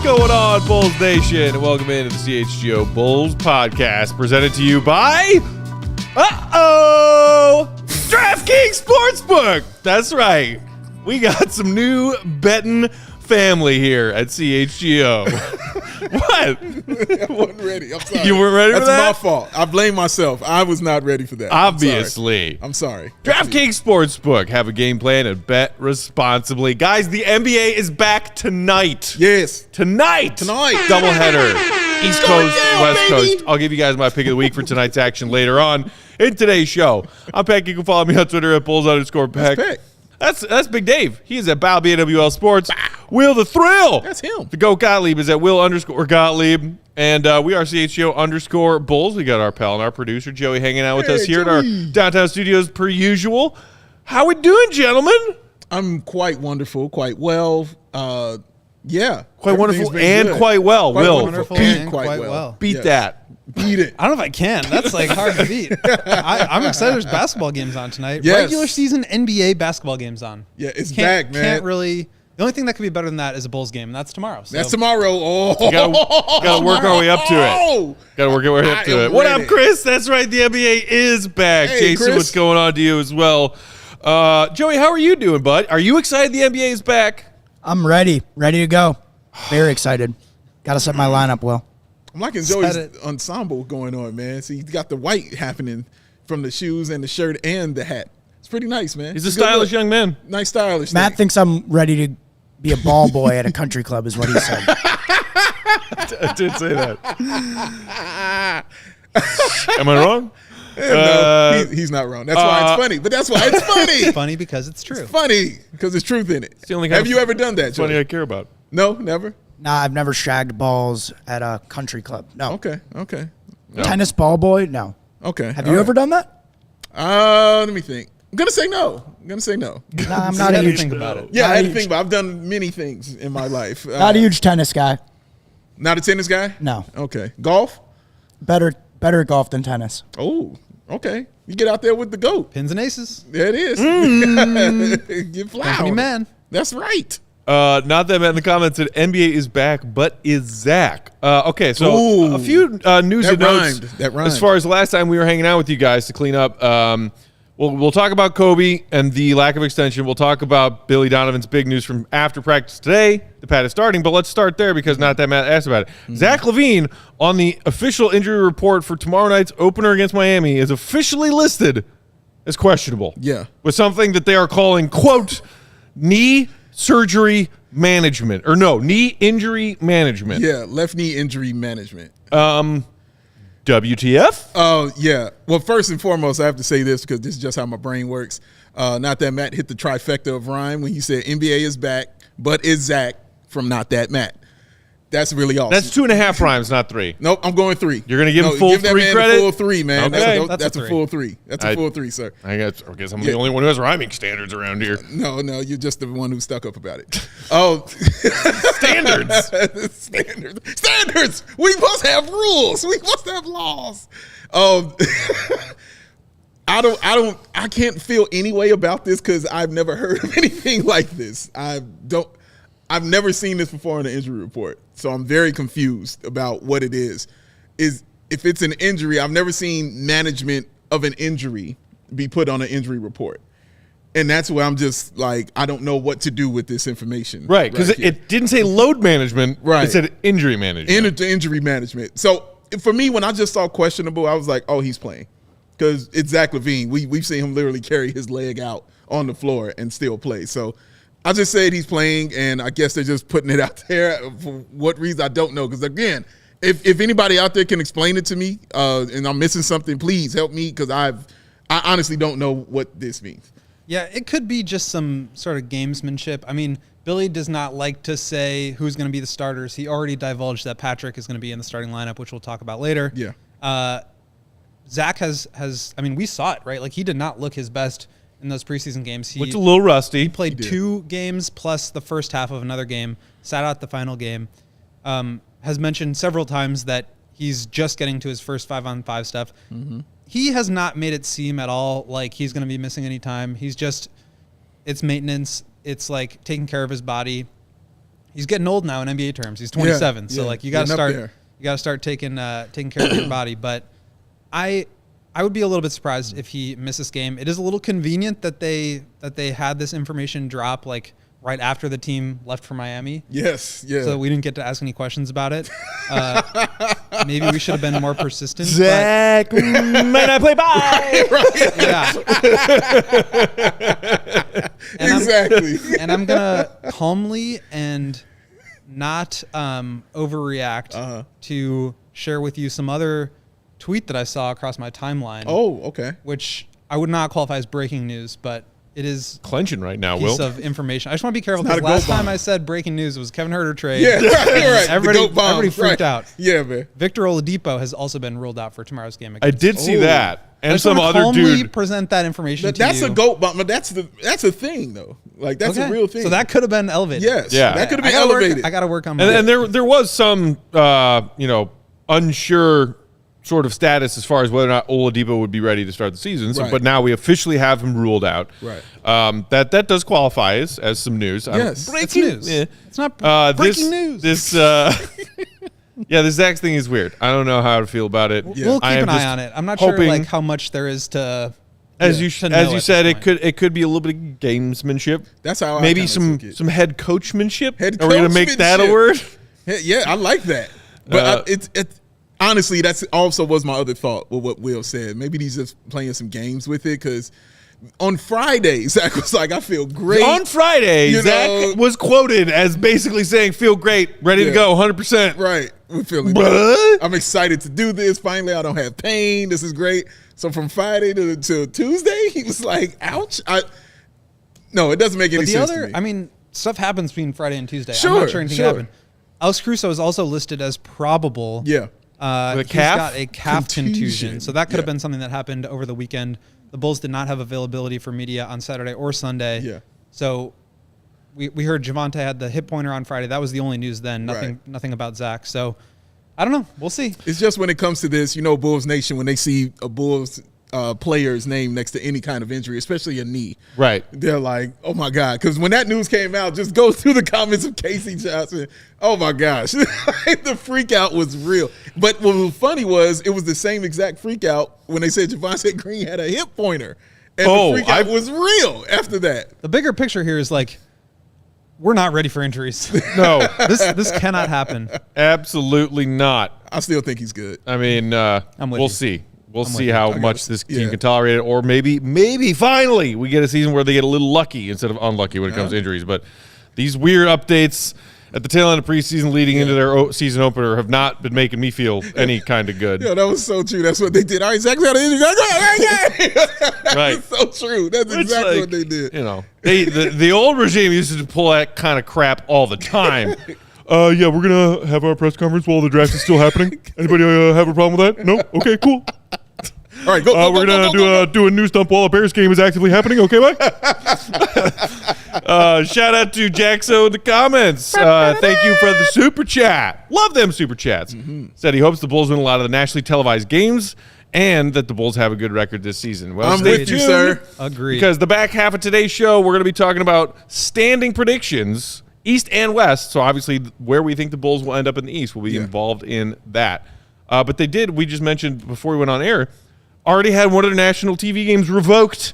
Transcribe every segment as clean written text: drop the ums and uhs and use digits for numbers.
going on, Bulls Nation? And welcome into the CHGO Bulls podcast, presented to you by DraftKings Sportsbook. That's right. We got some new betting family here at CHGO. What? I wasn't ready. I'm sorry. You weren't ready for that? That's my fault. I blame myself. I was not ready for that. Obviously. I'm sorry. DraftKings Sportsbook. Have a game plan and bet responsibly. Guys, the NBA is back tonight. Yes. Tonight. Doubleheader. East Coast, West Coast. I'll give you guys my pick of the week for tonight's action later on in today's show. I'm Peck. You can follow me on Twitter at Bulls_Peck. That's Big Dave. He is at Bow BWL Sports. Will the Thrill. That's him. The Goat Gottlieb is at Will_Gottlieb. And we are CHGO_Bulls. We got our pal and our producer, Joey, hanging out with us here at our downtown studios per usual. How we doing, gentlemen? I'm quite wonderful, quite well. Yeah. Quite wonderful and good. Quite well. Quite Will. wonderful and quite well. Beat that. Beat it. I don't know if I can. That's like hard to beat. I'm excited. There's basketball games on tonight. Yes. Regular season NBA basketball games on. Yeah, it's back, man. Can't really. The only thing that could be better than that is a Bulls game, and that's tomorrow. So. That's tomorrow. Oh, gotta work our way up to it. Gotta work our way up to it. What up, Chris? That's right. The NBA is back. Hey, Jason, Chris. what's going on to you as well? Joey, how are you doing, bud? Are you excited the NBA is back? I'm ready to go. Very excited. Got to set my lineup well. I'm liking Joey's ensemble going on, man. See, he's got the white happening from the shoes and the shirt and the hat. It's pretty nice, man. He's a stylish young man. Nice stylish. Matt thinks I'm ready to be a ball boy at a country club is what he said. I did say that. Am I wrong? No, he's not wrong. That's why it's funny. But that's why it's funny. Funny because it's true. It's funny because there's truth in it. Have you ever done that, Joey? Joey? I care about. No, never. Nah, I've never shagged balls at a country club. No. Okay. No. Tennis ball boy? No. Okay. Have you ever done that? Let me think. I'm gonna say no. Nah, I'm not a huge think about it. Yeah, I had to think about it. I've done many things in my life. Not a huge tennis guy. Not a tennis guy? No. Okay. Golf? Better at golf than tennis. Oh, okay. You get out there with the GOAT. Pins and aces. There it is. Get fly. Company man. That's right. Not that man in the comments said NBA is back, but is Zach. Okay, so a few news and notes. That rhymed. As far as the last time we were hanging out with you guys to clean up, we'll talk about Coby and the lack of extension. We'll talk about Billy Donovan's big news from after practice today. The pad is starting, but let's start there because not that Matt asked about it. Mm-hmm. Zach LaVine on the official injury report for tomorrow night's opener against Miami is officially listed as questionable. Yeah. With something that they are calling, quote, knee surgery management. Or no, knee injury management. Yeah, left knee injury management. WTF? Oh, yeah. Well, first and foremost, I have to say this because this is just how my brain works. Not that Matt hit the trifecta of rhyme when he said NBA is back, but is Zach from Not That Matt. That's really awesome. That's 2.5 rhymes, not 3. Nope, I'm going 3. You're going to give him full 3 man credit? Full 3, man. Okay. That's a full 3. That's a full 3, sir. I guess I'm the only one who has rhyming standards around here. No, you're just the one who stuck up about it. Oh. Standards. Standards. We must have rules. We must have laws. I can't feel any way about this because I've never heard of anything like this. I've never seen this before in an injury report, so I'm very confused about what it is. If it's an injury, I've never seen management of an injury be put on an injury report. And that's where I'm just like, I don't know what to do with this information. Right, because it didn't say load management. Right. It said injury management. Injury management. So for me, when I just saw questionable, I was like, oh, he's playing. Because it's Zach LaVine. We've seen him literally carry his leg out on the floor and still play. So I just said he's playing, and I guess they're just putting it out there. For what reason, I don't know. Because, again, if anybody out there can explain it to me and I'm missing something, please help me because I honestly don't know what this means. Yeah, it could be just some sort of gamesmanship. I mean, Billy does not like to say who's going to be the starters. He already divulged that Patrick is going to be in the starting lineup, which we'll talk about later. Yeah. Zach has I mean, we saw it, right? Like, he did not look his best in those preseason games. He looked a little rusty. He played 2 games plus the first half of another game, sat out the final game. Has mentioned several times that he's just getting to his first 5-on-5 stuff. Mm-hmm. He has not made it seem at all like he's going to be missing any time. He's just, it's maintenance. It's like taking care of his body. he's getting old now in NBA terms. He's 27, so like you got to start taking care of your body. But I would be a little bit surprised if he missed this game. It is a little convenient that they had this information drop like right after the team left for Miami. Yes, yeah. So we didn't get to ask any questions about it. Maybe we should have been more persistent. Zach, might I play bye? Yeah. Exactly. And I'm gonna calmly and not overreact to share with you some other tweet that I saw across my timeline. Oh, okay. Which I would not qualify as breaking news, but it is clenching right now, piece Will. of information. I just want to be careful It's because not a last goat bomb. time I said breaking news was Kevin Huerter trade. Yeah, right. Everybody freaked out. Yeah, man. Victor Oladipo has also been ruled out for tomorrow's game. I did see that, I and just some wanna other calmly dude. present that information to That's you. a goat bomb, but that's a thing though. Like that's a real thing. So that could have been elevated. yes, Yeah. that could have I been gotta work- elevated. I got to work on my And there was some, unsure sort of status as far as whether or not Oladipo would be ready to start the season. So, Right. but now we officially have him ruled out. Right. That does qualify as some news. Yes. It's news. Yeah. It's not this, breaking news. This, yeah, this Zach thing is weird. I don't know how to feel about it. Yeah. We'll I keep am an eye just on it. I'm not sure hoping- like how much there is to. As to you know at said, this it could be a little bit of gamesmanship. That's how I maybe kinda some took it. some head coachmanship. Head Are we gonna make that a coachmanship. word? Yeah, I like that. But it's honestly, that's also was my other thought with what Will said. Maybe he's just playing some games with it because on Friday, Zach was like, I feel great. On Friday, You Zach know- was quoted as basically saying, "Feel great, ready to Yeah. go, 100%." Right. We're feeling What? good. I'm excited to do this. Finally, I don't have pain. This is great. So from Friday to Tuesday, he was like, ouch. No, it doesn't make any But the sense other, to me. I mean, stuff happens between Friday and Tuesday. I'm Sure, not sure anything sure. happened. Alex Caruso is also listed as probable. Yeah. With a He's calf? got a calf contusion. Contusion. So that could have Yeah. been something that happened over the weekend. The Bulls did not have availability for media on Saturday or Sunday. Yeah. So we heard Javonte had the hip pointer on Friday. That was the only news then. Nothing about Zach. So I don't know. We'll see. It's just when it comes to this, Bulls Nation, when they see a Bulls player's name next to any kind of injury, especially a knee, Right. they're like, oh my God. Because when that news came out, just go through the comments of Casey Johnson. Oh my gosh. The freak out was real. But what was funny was it was the same exact freak out when they said Javonte Green had a hip pointer. And the freak out was real after that. The bigger picture here is like, we're not ready for injuries. No, This cannot happen. absolutely not. I still think he's good. I mean, with we'll you. see. We'll with see you. how much this team yeah. can tolerate it, or maybe finally we get a season where they get a little lucky instead of unlucky when it comes to injuries. But these weird updates at the tail end of preseason leading into their season opener have not been making me feel any kind of good. Yeah, that was so true. That's what they did. All right, Zach's got an injury. Right. That's so true. That's It's exactly like, what they did. The old regime used to pull that kind of crap all the time. Yeah, we're gonna have our press conference while the draft is still happening. Anybody have a problem with that? No? Okay, cool. All right, go. We're gonna do a news dump while a Bears game is actively happening. Okay, bye. Shout out to Jaxo in the comments. Thank you for the super chat. Love them super chats. Said he hopes the Bulls win a lot of the nationally televised games and that the Bulls have a good record this season. Well, I'm stay with you, tuned, sir. Agreed. because the back half of today's show, we're going to be talking about standing predictions, East and West. So obviously, where we think the Bulls will end up in the East will be involved in that. But they did. We just mentioned before we went on air. Already had one of their national TV games revoked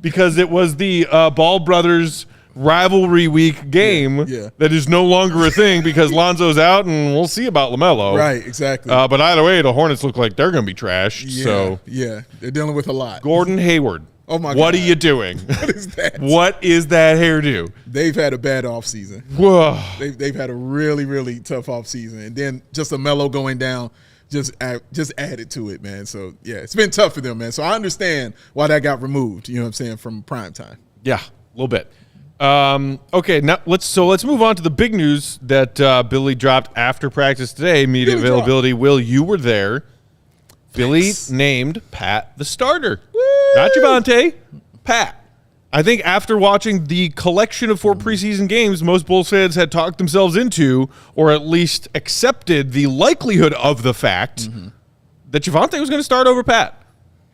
because it was the Ball Brothers rivalry week game that is no longer a thing because Lonzo's out, and we'll see about LaMelo. Right, exactly. But either way, the Hornets look like they're going to be trashed. yeah, So, yeah, they're dealing with a lot. Gordon Hayward. Oh, my What God. are you doing? What is that? What is that hairdo? They've had a bad offseason. Whoa. They've had a really, really tough offseason. And then just a Melo going down just added to it, man. So, yeah, it's been tough for them, man. So I understand why that got removed, you know what I'm saying, from prime time. Yeah, a little bit. Okay, now let's move on to the big news that Billy dropped after practice today. Media Billy availability. Will, you were there. Billy named Pat the starter. Not Javonte, Pat. I think after watching the collection of 4 preseason games most Bulls fans had talked themselves into, or at least accepted the likelihood of the fact that Javonte was going to start over Pat.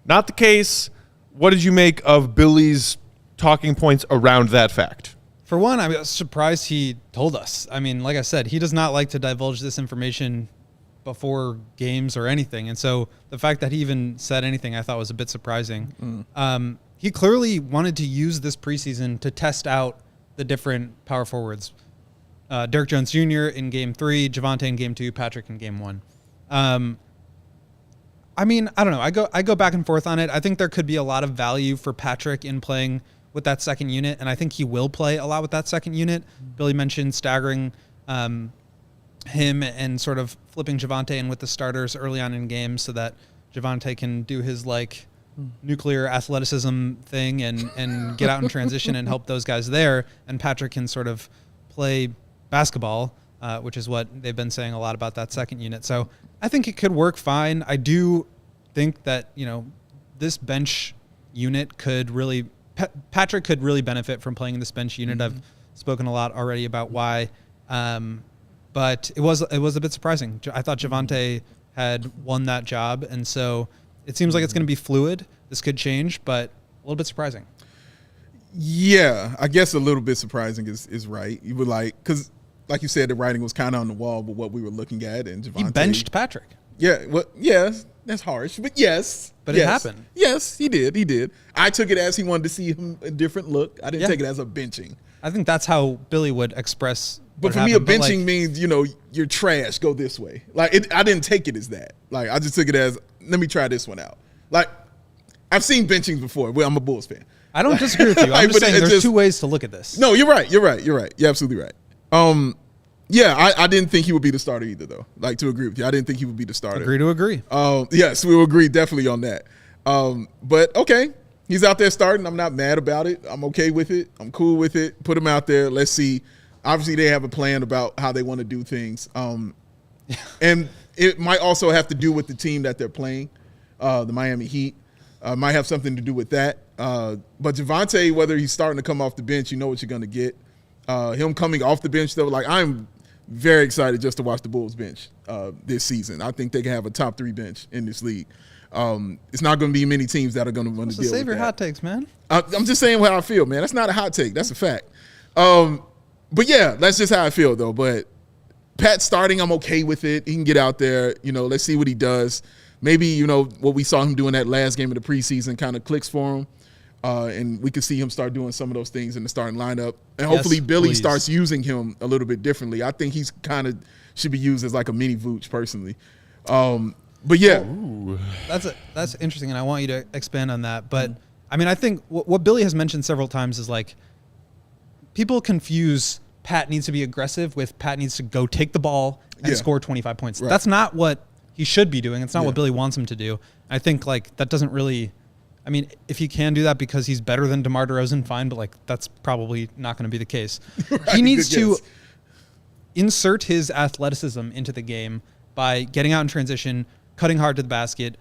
Not the case. What did you make of Billy's talking points around that fact? For one, I was surprised he told us. I mean, like I said, he does not like to divulge this information before games or anything. And so the fact that he even said anything, I thought was a bit surprising. He clearly wanted to use this preseason to test out the different power forwards. Derek Jones Jr. in Game 3, Javonte in Game 2, Patrick in Game 1. I mean, I don't know. I go back and forth on it. I think there could be a lot of value for Patrick in playing with that second unit, and I think he will play a lot with that second unit. Billy mentioned staggering him and sort of flipping Javonte in with the starters early on in games so that Javonte can do his like nuclear athleticism thing and get out in transition and help those guys there, and Patrick can sort of play basketball, which is what they've been saying a lot about that second unit. So I think it could work fine. I do think that, you know, this bench unit could really Patrick could really benefit from playing in this bench unit. I've spoken a lot already about why, but it was a bit surprising. I thought Javonte had won that job, and so it seems like it's going to be fluid. This could change, but a little bit surprising. Yeah, I guess a little bit surprising is right. You would because like you said, the writing was kind of on the wall with what we were looking at, and Javonte. He benched Patrick. Yeah, well, yes, that's harsh, but yes. But it happened. Yes, he did. I took it as he wanted to see him a different look. I didn't take it as a benching. I think that's how Billy would express. But for me, a benching means, you know, you're trash, go this way. Like, I didn't take it as that. Like, I just took it as, let me try this one out. Like, I've seen benchings before. Well, I'm a Bulls fan. I don't disagree with you. I'm just saying there's two ways to look at this. No, you're right. You're absolutely right. Yeah, I didn't think he would be the starter either, though. Like, to agree with you, I didn't think he would be the starter. Agree to agree. Yes, we will agree definitely on that. But okay, he's out there starting. I'm not mad about it. I'm okay with it. I'm cool with it. Put him out there. Let's see. Obviously, they have a plan about how they want to do things. And it might also have to do with the team that they're playing, the Miami Heat. Might have something to do with that. But Javonte, whether he's starting to come off the bench, you know what you're going to get. Him coming off the bench, though, like, I'm very excited just to watch the Bulls bench this season. I think they can have a top 3 bench in this league. It's not going to be many teams that are going to want to deal with that. Save your hot takes, man. I'm just saying how I feel, man. That's not a hot take. That's a fact. But, yeah, that's just how I feel, though. But Pat starting, I'm okay with it. He can get out there. You know, let's see what he does. Maybe, you know, what we saw him do in that last game of the preseason kind of clicks for him. And we could see him start doing some of those things in the starting lineup. And hopefully Billy starts using him a little bit differently. I think he's kind of should be used as like a mini Vooch personally. But, yeah. Ooh. That's interesting, and I want you to expand on that. But, I mean, I think what Billy has mentioned several times is, like, people confuse Pat needs to be aggressive with Pat needs to go take the ball and score 25 points. Right. That's not what he should be doing. It's not what Billy wants him to do. I think, like, that doesn't really – I mean, if he can do that because he's better than DeMar DeRozan, fine, but, like, that's probably not going to be the case. Right, he needs to insert his athleticism into the game by getting out in transition, cutting hard to the basket,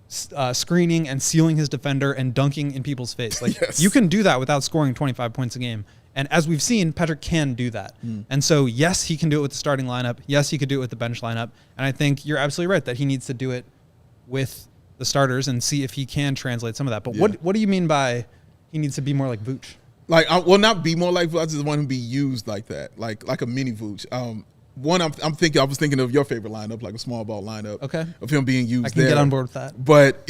screening and sealing his defender and dunking in people's face. Like, you can do that without scoring 25 points a game. And as we've seen, Patrick can do that. And so, yes, he can do it with the starting lineup. Yes, he could do it with the bench lineup. And I think you're absolutely right that he needs to do it with the starters and see if he can translate some of that. But what do you mean by he needs to be more like Vooch? Like, not be more like Vooch. I just want him to be used like that, like a mini Vooch. One, I was thinking of your favorite lineup, like a small ball lineup. Okay. Of him being used. I can get on board with that. But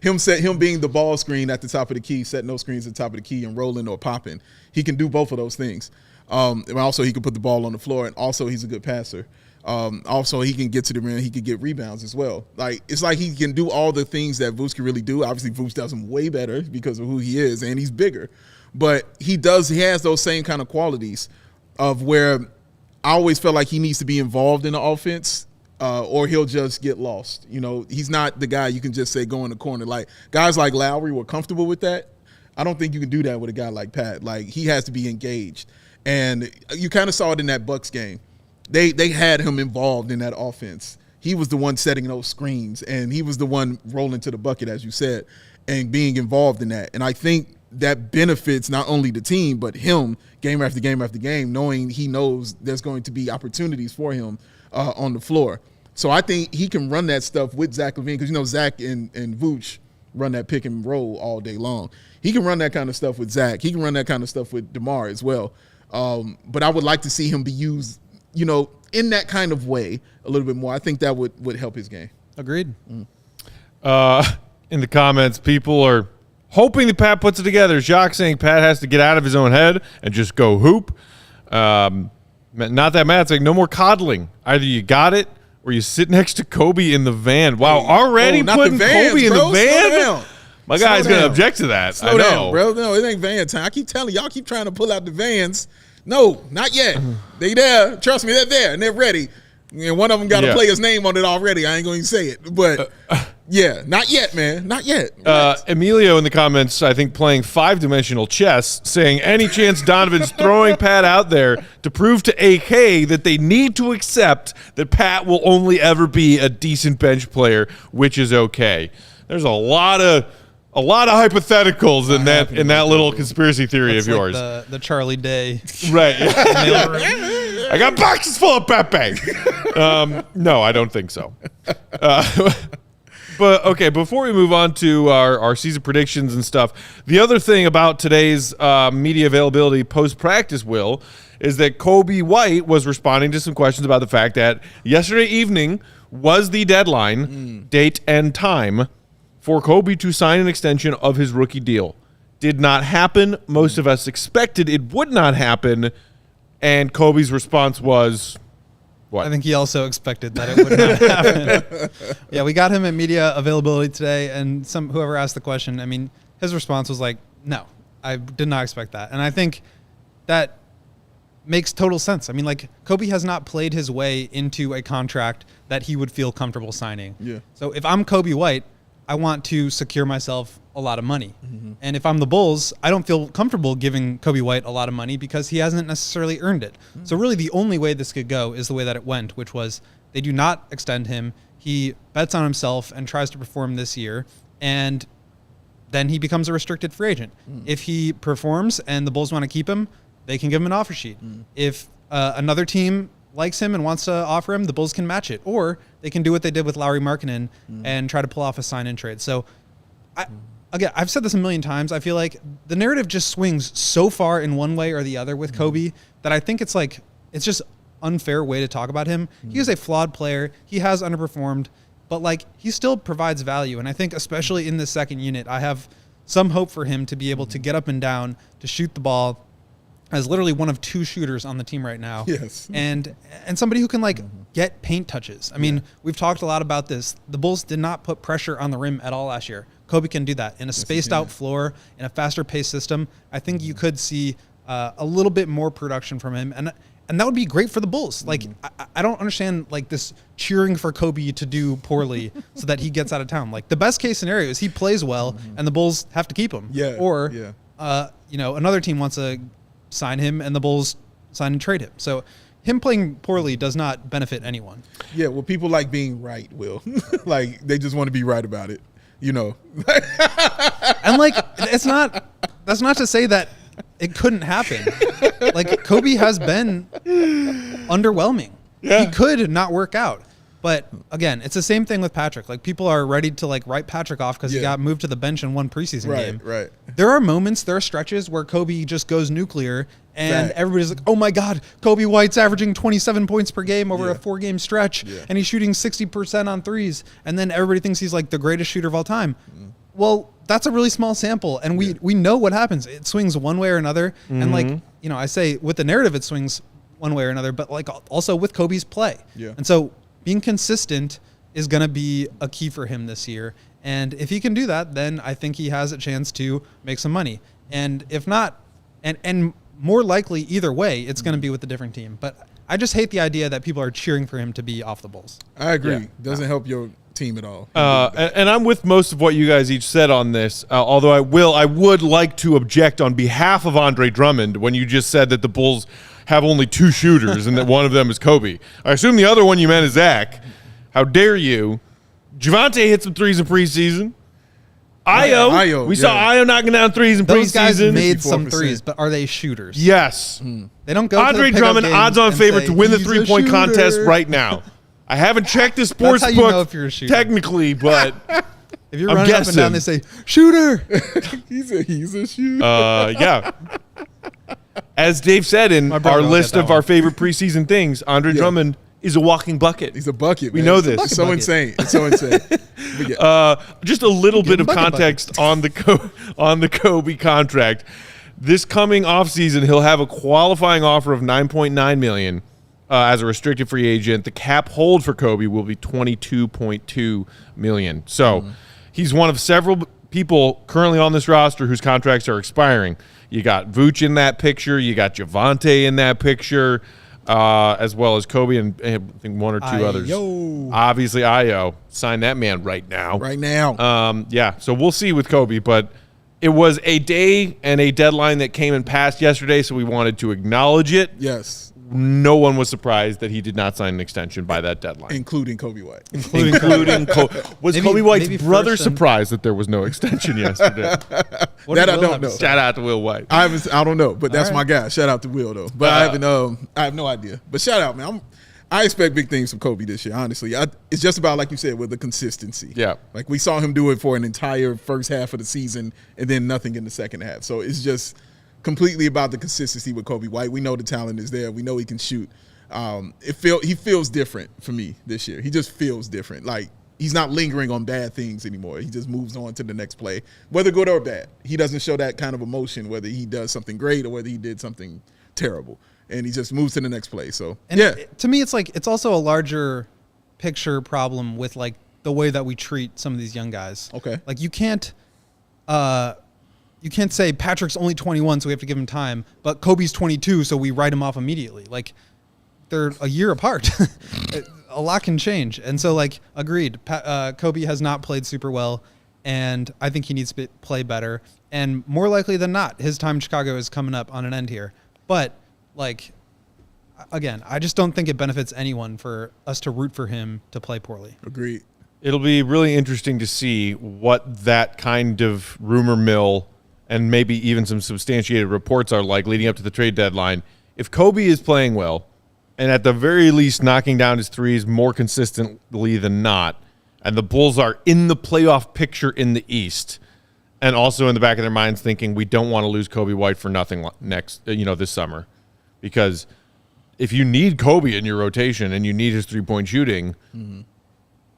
him being the ball screen at the top of the key, setting those screens at the top of the key and rolling or popping. He can do both of those things. And also, he can put the ball on the floor, and also he's a good passer. Also, he can get to the rim. He can get rebounds as well. Like, it's like he can do all the things that Vooch can really do. Obviously, Vooch does them way better because of who he is, and he's bigger. But he has those same kind of qualities of where I always felt like he needs to be involved in the offense or he'll just get lost. You know, he's not the guy you can just say go in the corner. Like, guys like Lowry were comfortable with that. I don't think you can do that with a guy like Pat. Like, he has to be engaged. And you kind of saw it in that Bucks game. They had him involved in that offense. He was the one setting those screens, and he was the one rolling to the bucket, as you said, and being involved in that. And I think that benefits not only the team, but him game after game after game, knowing he knows there's going to be opportunities for him on the floor. So I think he can run that stuff with Zach LaVine because, you know, Zach and Vooch run that pick and roll all day long. He can run that kind of stuff with Zach. He can run that kind of stuff with DeMar as well. But I would like to see him be used, in that kind of way a little bit more. I think that would help his game. Agreed. In the comments, people are hoping that Pat puts it together. Jacques saying Pat has to get out of his own head and just go hoop. Not that Matt saying no more coddling. Either you got it or you sit next to Coby in the van. Wow, already putting Coby in the van? My guy's going to object to that. Slow down, bro. No, it ain't van time. I keep telling y'all, keep trying to pull out the vans. No, not yet. They there. Trust me, they're there and they're ready. And one of them got a player's name on it already. I ain't going to say it. But, yeah, not yet, man. Not yet. Emilio in the comments, I think, playing 5-dimensional chess, saying any chance Donovan's throwing Pat out there to prove to AK that they need to accept that Pat will only ever be a decent bench player, which is okay. There's a lot of hypotheticals in that little conspiracy theory That's of yours. The Charlie Day. Right. I got boxes full of Pepe. No, I don't think so. But, okay, before we move on to our season predictions and stuff, the other thing about today's media availability post-practice, Will, is that Coby White was responding to some questions about the fact that yesterday evening was the deadline, date and time, for Coby to sign an extension of his rookie deal. Did not happen. Most of us expected it would not happen. And Coby's response was, what? I think he also expected that it would not happen. Yeah, we got him at media availability today, and whoever asked the question, I mean, his response was like, no, I did not expect that. And I think that makes total sense. I mean, like, Coby has not played his way into a contract that he would feel comfortable signing. Yeah. So if I'm Coby White, I want to secure myself a lot of money. And if I'm the Bulls, I don't feel comfortable giving Coby White a lot of money because he hasn't necessarily earned it. So really the only way this could go is the way that it went, which was they do not extend him. He bets on himself and tries to perform this year, and then he becomes a restricted free agent. If he performs and the Bulls want to keep him, they can give him an offer sheet. If another team likes him and wants to offer him, the Bulls can match it. Or they can do what they did with Lauri Markkanen and try to pull off a sign-in trade. So, again, I've said this a million times. I feel like the narrative just swings so far in one way or the other with Coby that I think it's just unfair way to talk about him. He is a flawed player. He has underperformed, but like he still provides value. And I think especially in this second unit, I have some hope for him to be able to get up and down, to shoot the ball, as literally one of 2 shooters on the team right now. Yes. And somebody who can get paint touches. I mean, we've talked a lot about this. The Bulls did not put pressure on the rim at all last year. Coby can do that. In a spaced out floor, in a faster paced system, I think you could see a little bit more production from him. And that would be great for the Bulls. Like, I don't understand this cheering for Coby to do poorly so that he gets out of town. Like, the best case scenario is he plays well and the Bulls have to keep him. Yeah. Or, another team wants to sign him and the Bulls sign and trade him. So him playing poorly does not benefit anyone. Yeah, well, people like being right, Will. They just want to be right about it, And that's not to say that it couldn't happen. Coby has been underwhelming. Yeah. He could not work out. But again, it's the same thing with Patrick. People are ready to write Patrick off because he got moved to the bench in one preseason game. Right. There are stretches where Coby just goes nuclear and everybody's like, oh my God, Coby White's averaging 27 points per game over a 4-game stretch and he's shooting 60% on threes. And then everybody thinks he's the greatest shooter of all time. Well, that's a really small sample. And we know what happens. It swings one way or another. And I say with the narrative, it swings one way or another, but also with Coby's play. Yeah. And so being consistent is going to be a key for him this year. And if he can do that, then I think he has a chance to make some money. And if not, and more likely either way, it's going to be with a different team. But I just hate the idea that people are cheering for him to be off the Bulls. I agree. Doesn't help your team at all. And I'm with most of what you guys each said on this, although I would like to object on behalf of Andre Drummond when you just said that the Bulls have only 2 shooters and that one of them is Coby. I assume the other one you meant is Zach. How dare you? Javante hit some threes in preseason. We saw Io knocking down threes in Those guys preseason. made some threes, but are they shooters? Yes. They don't go Andre to the Drummond, odds-on favorite to win the 3-point contest right now. I haven't checked the sports That's how book you know if you're a shooter. technically, but if you're I'm running up and down, guessing. they say, shooter. He's a shooter. yeah. As Dave said in My brother our will list get that of our one. favorite preseason things, Andre Drummond is a walking bucket. He's a bucket. We man. know It's this. It's so bucket. insane. It's so insane. But yeah. Just a little bit of bucket context on the Coby contract. This coming offseason, he'll have a qualifying offer of $9.9 million as a restricted free agent. The cap hold for Coby will be $22.2 million. So he's one of several people currently on this roster whose contracts are expiring. You got Vooch in that picture. You got Javonte in that picture, as well as Coby and I think one or two others. Obviously, Io. Sign that man right now. Right now. Yeah, so we'll see with Coby, but it was a day and a deadline that came and passed yesterday, so we wanted to acknowledge it. Yes. No one was surprised that he did not sign an extension by that deadline. Including Coby White. Was Maybe- Coby White's maybe brother first and- surprised that there was no extension yesterday? What That did I Will don't have to know. say? Shout out to Will White. I don't know, but that's All my right. guy. Shout out to Will though. But I have no idea. But shout out, man. I expect big things from Coby this year. Honestly, it's just about like you said with the consistency. Yeah. like we saw him do it for an entire first half of the season and then nothing in the second half. So it's just completely about the consistency with Coby White. We know the talent is there. We know he can shoot. He feels different for me this year. He just feels different. Like he's not lingering on bad things anymore. He just moves on to the next play, whether good or bad. He doesn't show that kind of emotion, whether he does something great or whether he did something terrible. And he just moves to the next play. So And yeah, to me, it's like it's also a larger picture problem with like the way that we treat some of these young guys. Okay. Like you can't say Patrick's only 21, so we have to give him time, but Kobe's 22, so we write him off immediately. Like they're a year apart. A lot can change, and so like agreed. Coby has not played super well, and I think he needs to play better. And more likely than not, his time in Chicago is coming up on an end here. But like, again, I just don't think it benefits anyone for us to root for him to play poorly. agreed. It'll be really interesting to see what that kind of rumor mill and maybe even some substantiated reports are like leading up to the trade deadline. If Coby is playing well and at the very least knocking down his threes more consistently than not, and the Bulls are in the playoff picture in the East, and also in the back of their minds thinking we don't want to lose Coby White for nothing this summer, because if you need Coby in your rotation and you need his three-point shooting,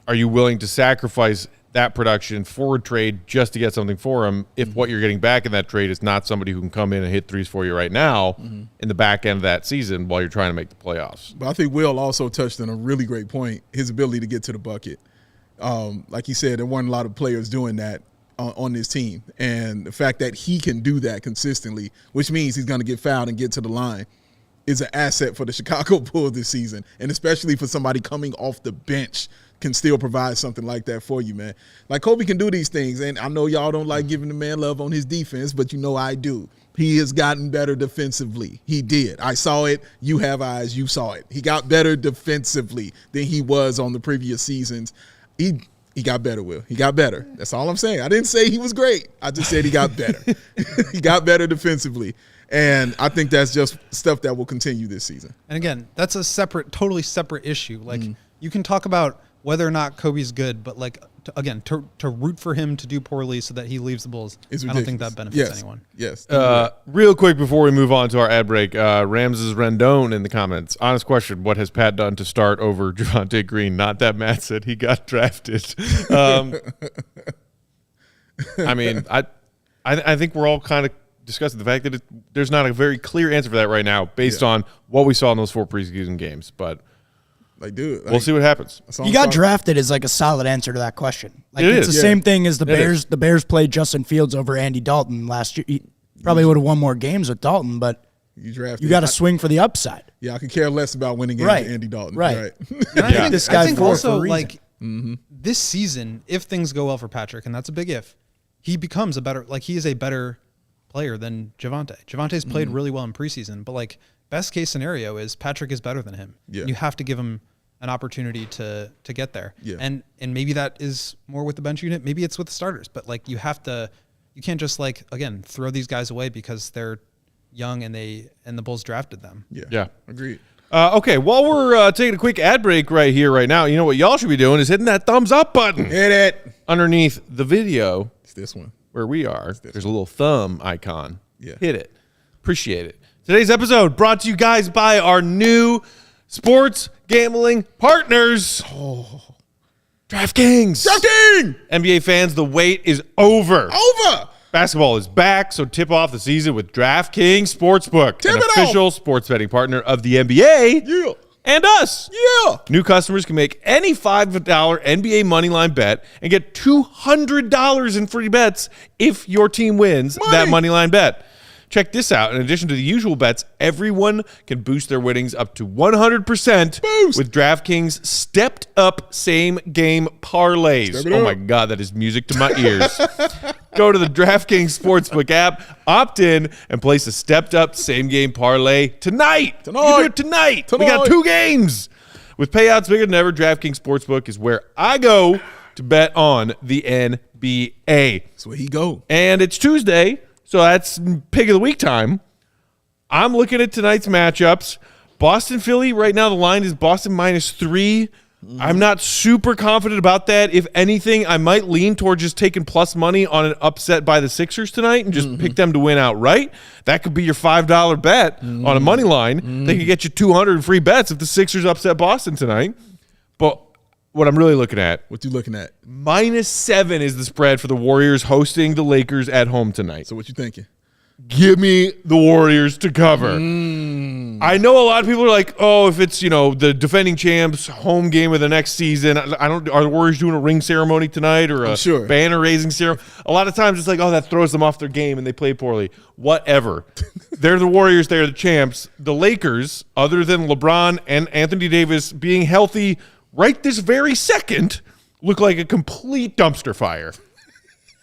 are you willing to sacrifice that production for a trade just to get something for him if what you're getting back in that trade is not somebody who can come in and hit threes for you right now in the back end of that season while you're trying to make the playoffs? But I think Will also touched on a really great point, his ability to get to the bucket. Like he said, there weren't a lot of players doing that on this team. And the fact that he can do that consistently, which means he's going to get fouled and get to the line, is an asset for the Chicago Bulls this season. And especially for somebody coming off the bench can still provide something like that for you, man. Like Coby can do these things. And I know y'all don't like giving the man love on his defense, but you know I do. He has gotten better defensively. He did. I saw it. You have eyes. You saw it. He got better defensively than he was on the previous seasons. He got better, Will. He got better. That's all I'm saying. I didn't say he was great. I just said he got better. He got better defensively. And I think that's just stuff that will continue this season. And again, that's a totally separate issue. Like you can talk about whether or not Kobe's good, but like to root for him to do poorly so that he leaves the Bulls, It's I don't think that benefits anyone. Yes. Real quick before we move on to our ad break, Ramses Rendon in the comments. Honest question, what has Pat done to start over Javonte Green? Not that Matt said he got drafted. I mean, I think we're all kind of discussing the fact that there's not a very clear answer for that right now based on what we saw in those 4 preseason games. But like, dude, we'll see what happens. You got drafted is like a solid answer to that question. Like It it's is. the same thing as the It Bears. is. The Bears played Justin Fields over Andy Dalton last year. He probably would have won more games with Dalton, but you drafted. you got to swing for the upside. Yeah, I could care less about winning games Right. with Andy Dalton. Right. And I think, This I guy think for also a reason. like this season, if things go well for Patrick, and that's a big if, he becomes he is a better player than Javonte. Javonte's played really well in preseason, but like best case scenario is Patrick is better than him. Yeah. You have to give him an opportunity to get there. Yeah. And maybe that is more with the bench unit. Maybe it's with the starters, but like you can't just like, again, throw these guys away because they're young and the Bulls drafted them. Yeah. Agreed. Okay, while we're taking a quick ad break right here, right now, you know what y'all should be doing is hitting that thumbs up button Hit it. underneath the video It's this one. where we are. There's a little thumb icon. Yeah. Hit it. Appreciate it. Today's episode brought to you guys by our new sports gambling partners. DraftKings. NBA fans, the wait is over. Basketball is back, so tip off the season with DraftKings Sportsbook, an official sports betting partner of the NBA and us. New customers can make any $5 NBA moneyline bet and get $200 in free bets if your team wins that moneyline bet. Check this out. In addition to the usual bets, everyone can boost their winnings up to 100% with DraftKings stepped-up same-game parlays. Oh, my God, that is music to my ears. Go to the DraftKings Sportsbook app, opt in, and place a stepped-up same-game parlay tonight. You do it tonight. We got 2 games. With payouts bigger than ever, DraftKings Sportsbook is where I go to bet on the NBA. That's where he go. And it's Tuesday. So that's pick of the week time. I'm looking at tonight's matchups. Boston, Philly, right now the line is Boston -3. I'm not super confident about that. If anything, I might lean toward just taking plus money on an upset by the Sixers tonight and just pick them to win outright. That could be your $5 bet on a money line. They could get you 200 in free bets if the Sixers upset Boston tonight. But what I'm really looking at. What you looking at? -7 is the spread for the Warriors hosting the Lakers at home tonight. So what you thinking? Give me the Warriors to cover. I know a lot of people are like, oh, if it's, the defending champs home game of the next season, are the Warriors doing a ring ceremony tonight or a banner raising ceremony? A lot of times it's like, oh, that throws them off their game and they play poorly. Whatever. They're the Warriors. They're the champs. The Lakers, other than LeBron and Anthony Davis being healthy right this very second, look like a complete dumpster fire.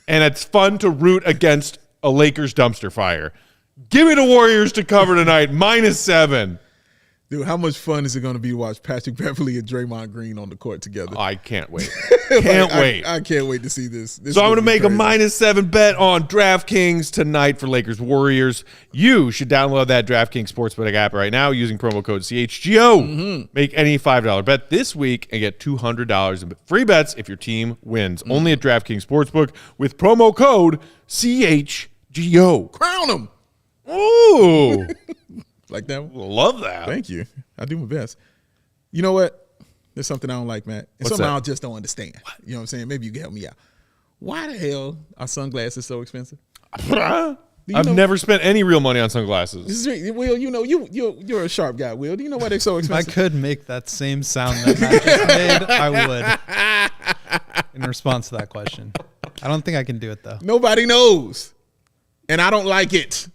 And it's fun to root against a Lakers dumpster fire. Give me the Warriors to cover tonight, -7. Dude, how much fun is it going to be to watch Patrick Beverley and Draymond Green on the court together? I can't wait. Can't wait. I can't wait to see this. So I'm going to make a -7 bet on DraftKings tonight for Lakers Warriors. You should download that DraftKings Sportsbook app right now using promo code CHGO. Make any $5 bet this week and get $200 in free bets if your team wins. Only at DraftKings Sportsbook with promo code CHGO. Crown them. Ooh. Like that one? Love that. Thank you. I do my best. You know what? There's something I don't like, Matt. And something I just don't understand. You know what I'm saying? Maybe you can help me out. Why the hell are sunglasses so expensive? I've never spent any real money on sunglasses. Will, you're a sharp guy, Will. Do you know why they're so expensive? If I could make that same sound that Matt just made, I would. In response to that question. I don't think I can do it, though. Nobody knows. And I don't like it.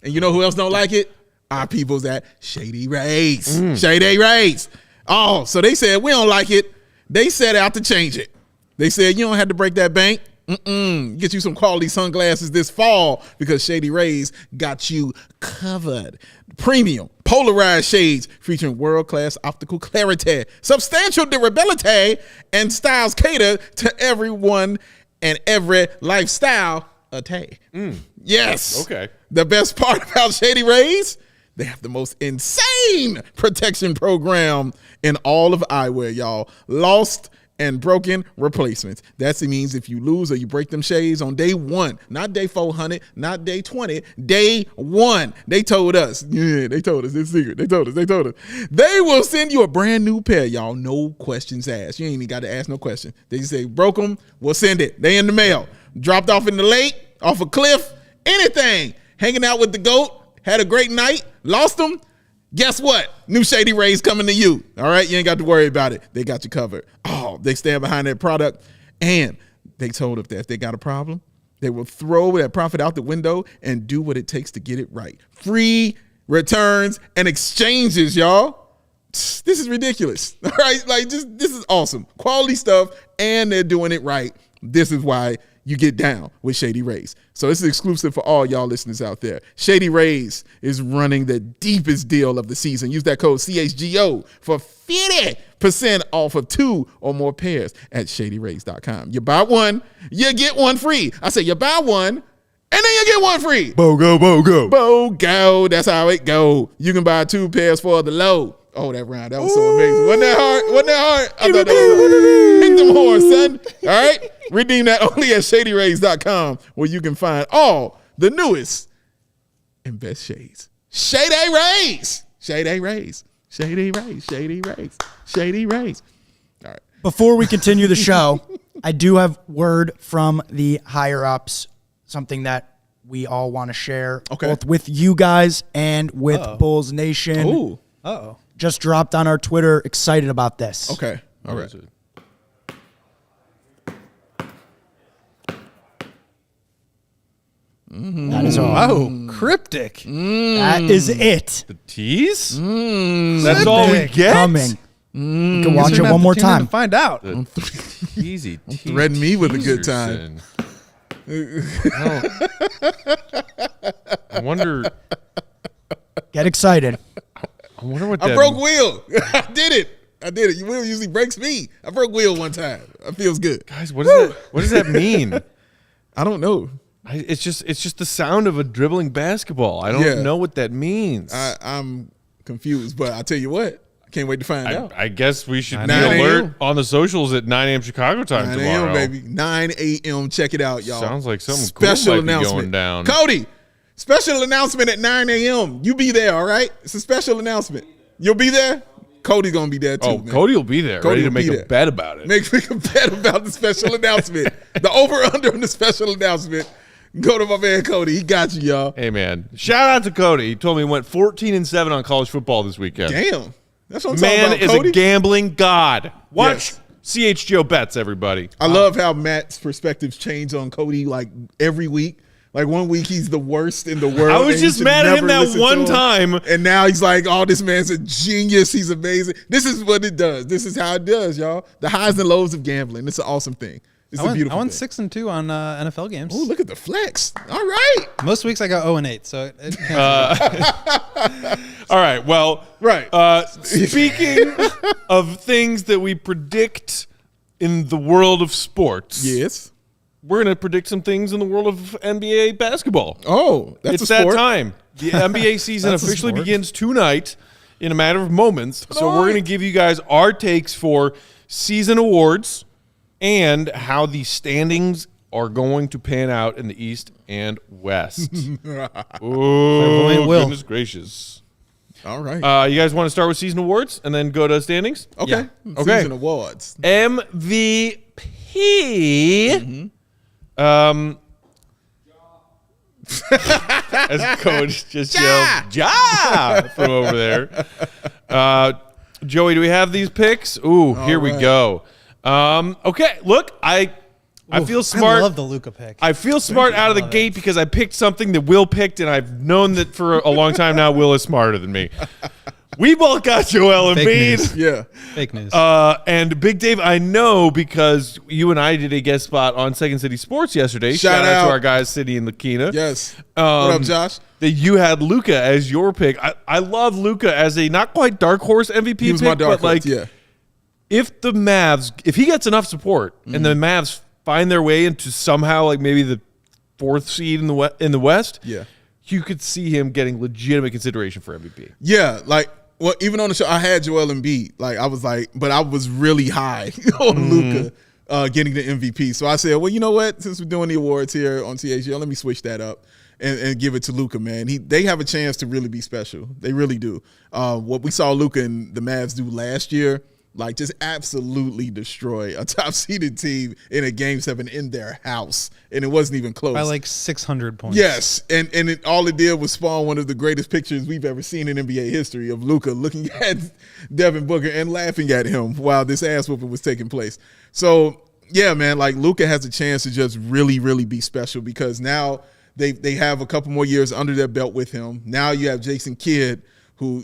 And you know who else don't like it? Our people's at Shady Rays. Shady Rays. Oh, so they said, we don't like it. They set out to change it. They said, you don't have to break that bank. Get you some quality sunglasses this fall because Shady Rays got you covered. Premium, polarized shades featuring world-class optical clarity, substantial durability, and styles cater to everyone and every lifestyle. Yes. Okay. The best part about Shady Rays, they have the most insane protection program in all of eyewear, y'all. Lost and broken replacements. That means if you lose or you break them shades on day 1, not day 400, not day 20, day 1. They told us. Yeah, they told us. It's secret. They told us. They will send you a brand new pair, y'all. No questions asked. You ain't even got to ask no question. They just say, broke them, we'll send it. They in the mail. Dropped off in the lake, off a cliff, anything. Hanging out with the GOAT, had a great night, lost them. Guess what? New Shady Rays coming to you. All right? You ain't got to worry about it. They got you covered. Oh, they stand behind that product. And they told us that if they got a problem, they will throw that profit out the window and do what it takes to get it right. Free returns and exchanges, y'all. This is ridiculous. All right? This is awesome. Quality stuff, and they're doing it right. This is why you get down with Shady Rays. So this is exclusive for all y'all listeners out there. Shady Rays is running the deepest deal of the season. Use that code CHGO for 50% off of 2 or more pairs at shadyrays.com. You buy one, you get one free. I say you buy one, and then you get one free. BOGO, BOGO. BOGO. That's how it go. You can buy 2 pairs for the low. Oh, that round. That was so amazing. Wasn't that hard? I thought that was hit them horns, son. All right? Redeem that only at shadyrays.com where you can find all the newest and best shades. Shady Rays. Shady Rays. Shady Rays. Shady Rays. Shady Rays. All right. Before we continue the show, I do have word from the higher ups, something that we all want to share, both with you guys and with Bulls Nation. Ooh. Uh-oh. Just dropped on our Twitter. Excited about this. Okay. All right. That is all. Oh, cryptic. That is it. The tease? That's all we get? Coming. You can watch Guess it we're gonna one have more to tune in time. to find out. Easy. Threaten me with a good time. I wonder. Get excited. I wonder what I that broke Will. I did it. Will usually breaks me. I broke Will one time. It feels good. Guys, what does that? What does that mean? I don't know. It's just the sound of a dribbling basketball. I don't know what that means. I'm confused, but I tell you what, I can't wait to find out. I guess we should be 9 alert a.m. on the socials at 9 a.m. Chicago time 9 tomorrow. a.m. baby, 9 a.m. Check it out, y'all. Sounds like something special cool might be announcement going down. Cody, special announcement at 9 a.m. You be there, all right? It's a special announcement. You'll be there. Cody's gonna be there too. Man. Cody will be there, Cody ready to will make be a there. bet about it. Make a bet about the special announcement. The over/under on the special announcement. Go to my man Cody. He got you, y'all. Hey man, shout out to Cody. He told me he went 14-7 on college football this weekend. Damn, that's what I'm Man talking is about. Cody a gambling god. Watch Yes. CHGO bets, everybody. I love how Matt's perspectives change on Cody like every week. Like 1 week he's the worst in the world. I was and you just should mad at him never that listen to one him. time. And now he's like, oh, this man's a genius. He's amazing. This is what it does. This is how it does, y'all. The highs and lows of gambling. It's an awesome thing. It's a beautiful I went thing. 6-2 on NFL games. Oh, look at the flex. All right. Most weeks I go 0-8, so it can't All right. Well, Right. Speaking of things that we predict in the world of sports, Yes. we're going to predict some things in the world of NBA basketball. Oh, that's It's a sport. that time. The NBA season That's a officially sport. begins tonight in a matter of moments. So we're going to give you guys our takes for season awards and how the standings are going to pan out in the East and West. Oh, will. goodness gracious. All right. You guys want to start with season awards and then go to standings? Okay. Okay. Season awards. MVP. As coach just yelled, "Ja!" from over there. Joey, do we have these picks? Ooh, here we go. Okay, look, I feel smart. I love the Luka pick. I feel smart out of the gate because I picked something that Will picked, and I've known that for a long time now. Will is smarter than me. We both got Joel Fake news. Embiid. Yeah. Fake news. And Big Dave, I know because you and I did a guest spot on Second City Sports yesterday. Shout out out. to our guys, City and Lakina. Yes. What up, Josh? That you had Luka as your pick. I love Luka as a not quite dark horse MVP He was pick, my dark but like horse, yeah. if the Mavs, if he gets enough support and the Mavs find their way into somehow like maybe the 4th seed in the West, Yeah. you could see him getting legitimate consideration for MVP. Yeah, like, well, even on the show, I had Joel Embiid. Like, I was like, but I was really high on Luka getting the MVP. So I said, well, you know what? Since we're doing the awards here on CHGO, let me switch that up and give it to Luka, man. They have a chance to really be special. They really do. What we saw Luka and the Mavs do last year, like just absolutely destroy a top-seeded team in a Game 7 in their house, and it wasn't even close. By like 600 points. Yes, and all it did was spawn one of the greatest pictures we've ever seen in NBA history of Luka looking at Devin Booker and laughing at him while this ass whooping was taking place. So, yeah, man, like Luka has a chance to just really, really be special because now they have a couple more years under their belt with him. Now you have Jason Kidd, who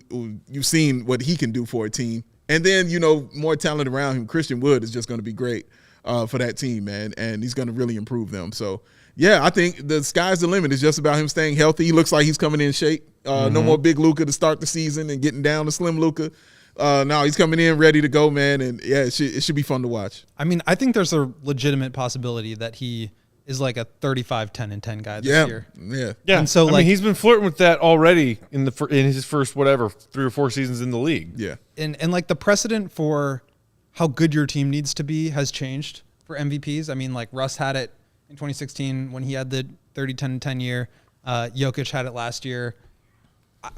you've seen what he can do for a team. And then, you know, more talent around him. Christian Wood is just going to be great for that team, man, and he's going to really improve them. So, yeah, I think the sky's the limit. It's just about him staying healthy. He looks like he's coming in shape. No more big Luka to start the season and getting down to slim Luka. No, he's coming in ready to go, man, and, yeah, it should be fun to watch. I mean, I think there's a legitimate possibility that he is like a 35, 10, and 10 guy this year. Yeah, And so, I like- mean, he's been flirting with that already in his first 3 or 4 seasons in the league. Yeah. And like the precedent for how good your team needs to be has changed for MVPs. I mean, like Russ had it in 2016 when he had the 30, 10, and 10 year. Jokic had it last year.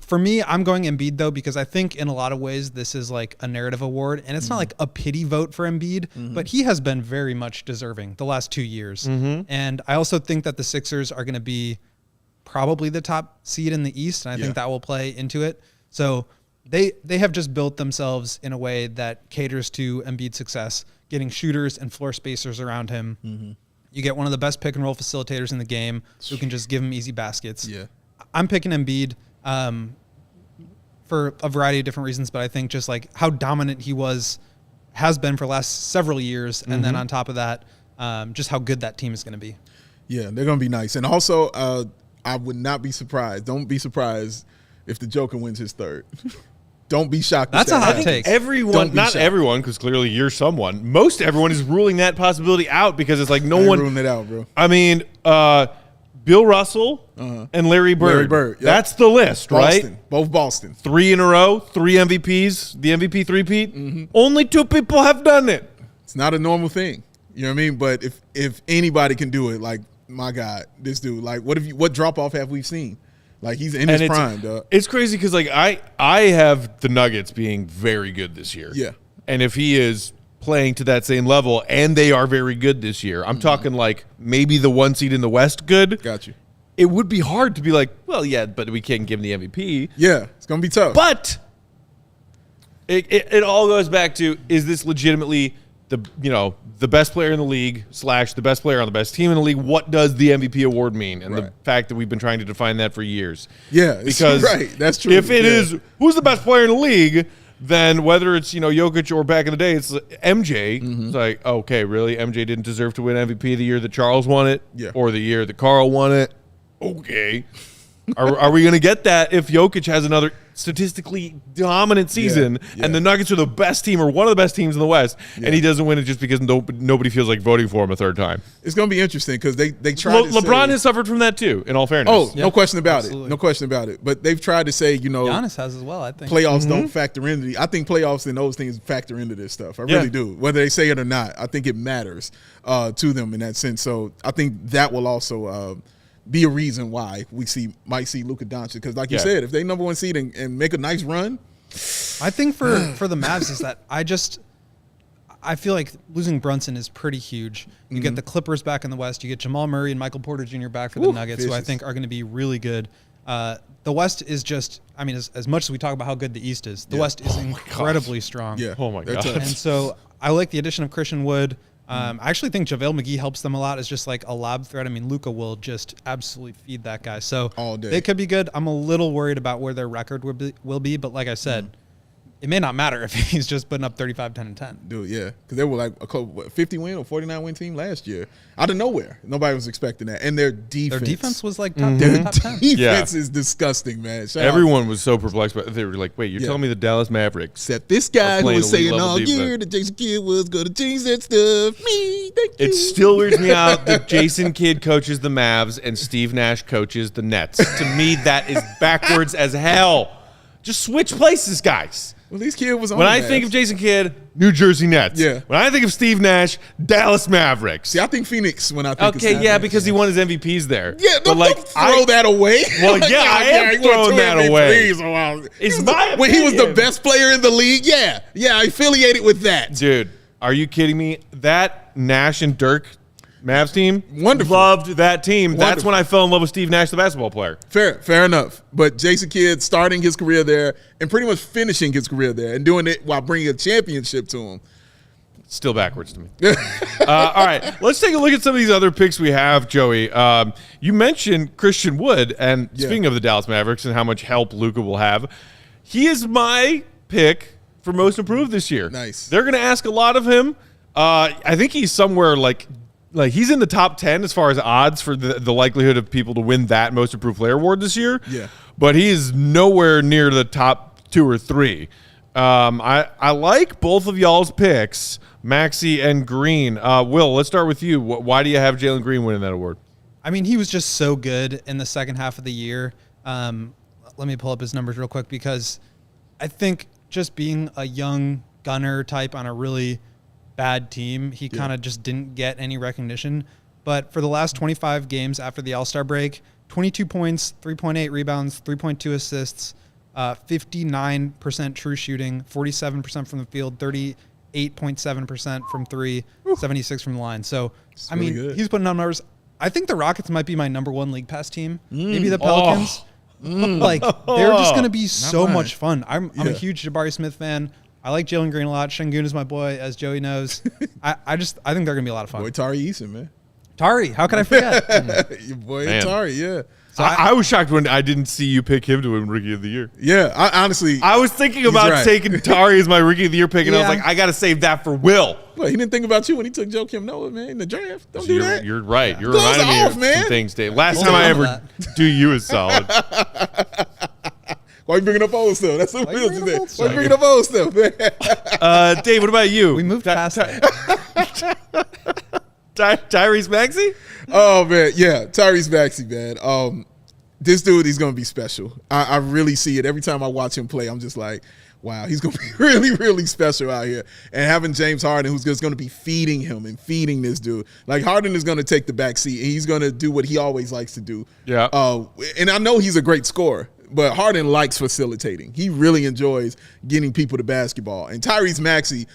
For me, I'm going Embiid, though, because I think in a lot of ways this is like a narrative award. And it's not like a pity vote for Embiid, but he has been very much deserving the last 2 years. And I also think that the Sixers are going to be probably the top seed in the East. And I think that will play into it. So they have just built themselves in a way that caters to Embiid's success, getting shooters and floor spacers around him. You get one of the best pick and roll facilitators in the game who can just give him easy baskets. I'm picking Embiid for a variety of different reasons, but I think just like how dominant he has been for the last several years. And then on top of that, just how good that team is going to be. Yeah, they're going to be nice. And also, I would not be surprised. Don't be surprised if the Joker wins his third. Don't be shocked. That's a hot take. Everyone, not everyone, because clearly you're someone. Most everyone is ruling that possibility out because it's like no one ruling it out, bro. I mean, Bill Russell and Larry Bird. Larry Bird. Yep. That's the list, Boston. right? Both Boston. 3 in a row, 3 MVPs, the MVP three-peat. Only 2 people have done it. It's not a normal thing. You know what I mean? But if anybody can do it, like, my God, this dude, like, what drop-off have we seen? Like, he's in his prime, dog. It's crazy because, like, I have the Nuggets being very good this year. Yeah. And if he is playing to that same level, and they are very good this year, I'm talking, like, maybe the 1 seed in the West good. Got you. It would be hard to be like, well, yeah, but we can't give him the MVP. Yeah, it's going to be tough. But it all goes back to, is this legitimately the best player in the league / the best player on the best team in the league? What does the MVP award mean? And the fact that we've been trying to define that for years. Yeah, because right. That's true. If it is who's the best player in the league, then whether it's Jokic or back in the day, it's MJ. It's like, okay, really, MJ didn't deserve to win MVP the year that Charles won it, or the year that Carl won it. Okay, are we going to get that if Jokic has another statistically dominant season and the Nuggets are the best team or one of the best teams in the West and he doesn't win it just because nobody feels like voting for him a third time? It's going to be interesting because they tried to LeBron say, has suffered from that too, in all fairness. Oh, no question about it. No question about it. But they've tried to say, Giannis has as well, I think. Playoffs don't factor into I think playoffs and those things factor into this stuff. I really do. Whether they say it or not, I think it matters to them in that sense. So I think that will also be a reason why we might see Luka Doncic, because like you said, if they number 1 seed and make a nice run, I think for the Mavs is that I feel like losing Brunson is pretty huge. You get the Clippers back in the West, you get Jamal Murray and Michael Porter Jr. back for the Nuggets, who I think are going to be really good. The West is just, I mean, as much as we talk about how good the East is, the West is incredibly strong. Yeah. Oh my God. And so I like the addition of Christian Wood. I actually think JaVale McGee helps them a lot as just like a lob threat. I mean, Luka will just absolutely feed that guy. So all day. They could be good. I'm a little worried about where their record will be, but like I said, it may not matter if he's just putting up 35, 10, and 10. Dude, yeah. Because they were like a 50-win or 49-win team last year. Out of nowhere. Nobody was expecting that. And their defense was like top 10. Defense is disgusting, man. Everyone was so perplexed. But they were like, wait, you're telling me the Dallas Mavericks? Except this guy who was saying all year that Jason Kidd was going to change that stuff. Thank you. It still weirds me out that Jason Kidd coaches the Mavs and Steve Nash coaches the Nets. To me, that is backwards as hell. Just switch places, guys. Well, these kids was on when I think of Jason Kidd, New Jersey Nets. Yeah. When I think of Steve Nash, Dallas Mavericks. See, I think Phoenix when I think of Okay, because he won his MVPs there. Yeah, don't throw that away. Well, yeah, I am throwing that away. When he was the best player in the league, yeah, affiliated with that. Dude, are you kidding me? That Nash and Dirk Mavs team, wonderful. Loved that team. Wonderful. That's when I fell in love with Steve Nash, the basketball player. Fair enough. But Jason Kidd starting his career there and pretty much finishing his career there and doing it while bringing a championship to him. Still backwards to me. All right, let's take a look at some of these other picks we have, Joey. You mentioned Christian Wood, and speaking of the Dallas Mavericks and how much help Luka will have, he is my pick for most improved this year. Nice. They're going to ask a lot of him. I think he's somewhere like he's in the top 10 as far as odds for the likelihood of people to win that most improved player award this year. Yeah. But he is nowhere near the top 2 or 3. I like both of y'all's picks, Maxey and Green. Will, let's start with you. Why do you have Jalen Green winning that award? I mean, he was just so good in the second half of the year. Let me pull up his numbers real quick because I think just being a young gunner type on a really bad team, he kind of just didn't get any recognition. But for the last 25 games after the All-Star break, 22 points, 3.8 rebounds, 3.2 assists, 59% true shooting, 47% from the field, 38.7% from three, 76 from the line. So, I mean, good. he's putting up numbers. I think the Rockets might be my number 1 league pass team. Maybe the Pelicans. Like, they're just going to be so much fun. I'm a huge Jabari Smith fan. I like Jalen Green a lot. Şengün is my boy, as Joey knows. I think they're going to be a lot of fun. Boy, Tari Eason, man. Tari, how can I forget? Your boy Man. Tari, yeah. So I was shocked when I didn't see you pick him to win Rookie of the Year. Yeah, honestly. I was thinking about taking Tari as my Rookie of the Year pick, and I was like, I got to save that for Will. Well, he didn't think about you when he took Joakim Noah, man, in the draft. Don't do that. You're right. You're Gloves reminding me off, of man. some things, Dave. Last time I ever do you is solid. Why you bringing up old stuff? That's what Bill bringing up just said. old Why you bringing up old stuff, man? Dave, what about you? We moved past that. Tyrese Maxey? Oh, man. Yeah, Tyrese Maxey, man. This dude, he's going to be special. I really see it. Every time I watch him play, I'm just like, wow, he's going to be really, really special out here. And having James Harden, who's just going to be feeding him and feeding this dude. Like, Harden is going to take the back seat, and he's going to do what he always likes to do. Yeah. And I know he's a great scorer, but Harden likes facilitating. He really enjoys getting people to basketball. And Tyrese Maxey,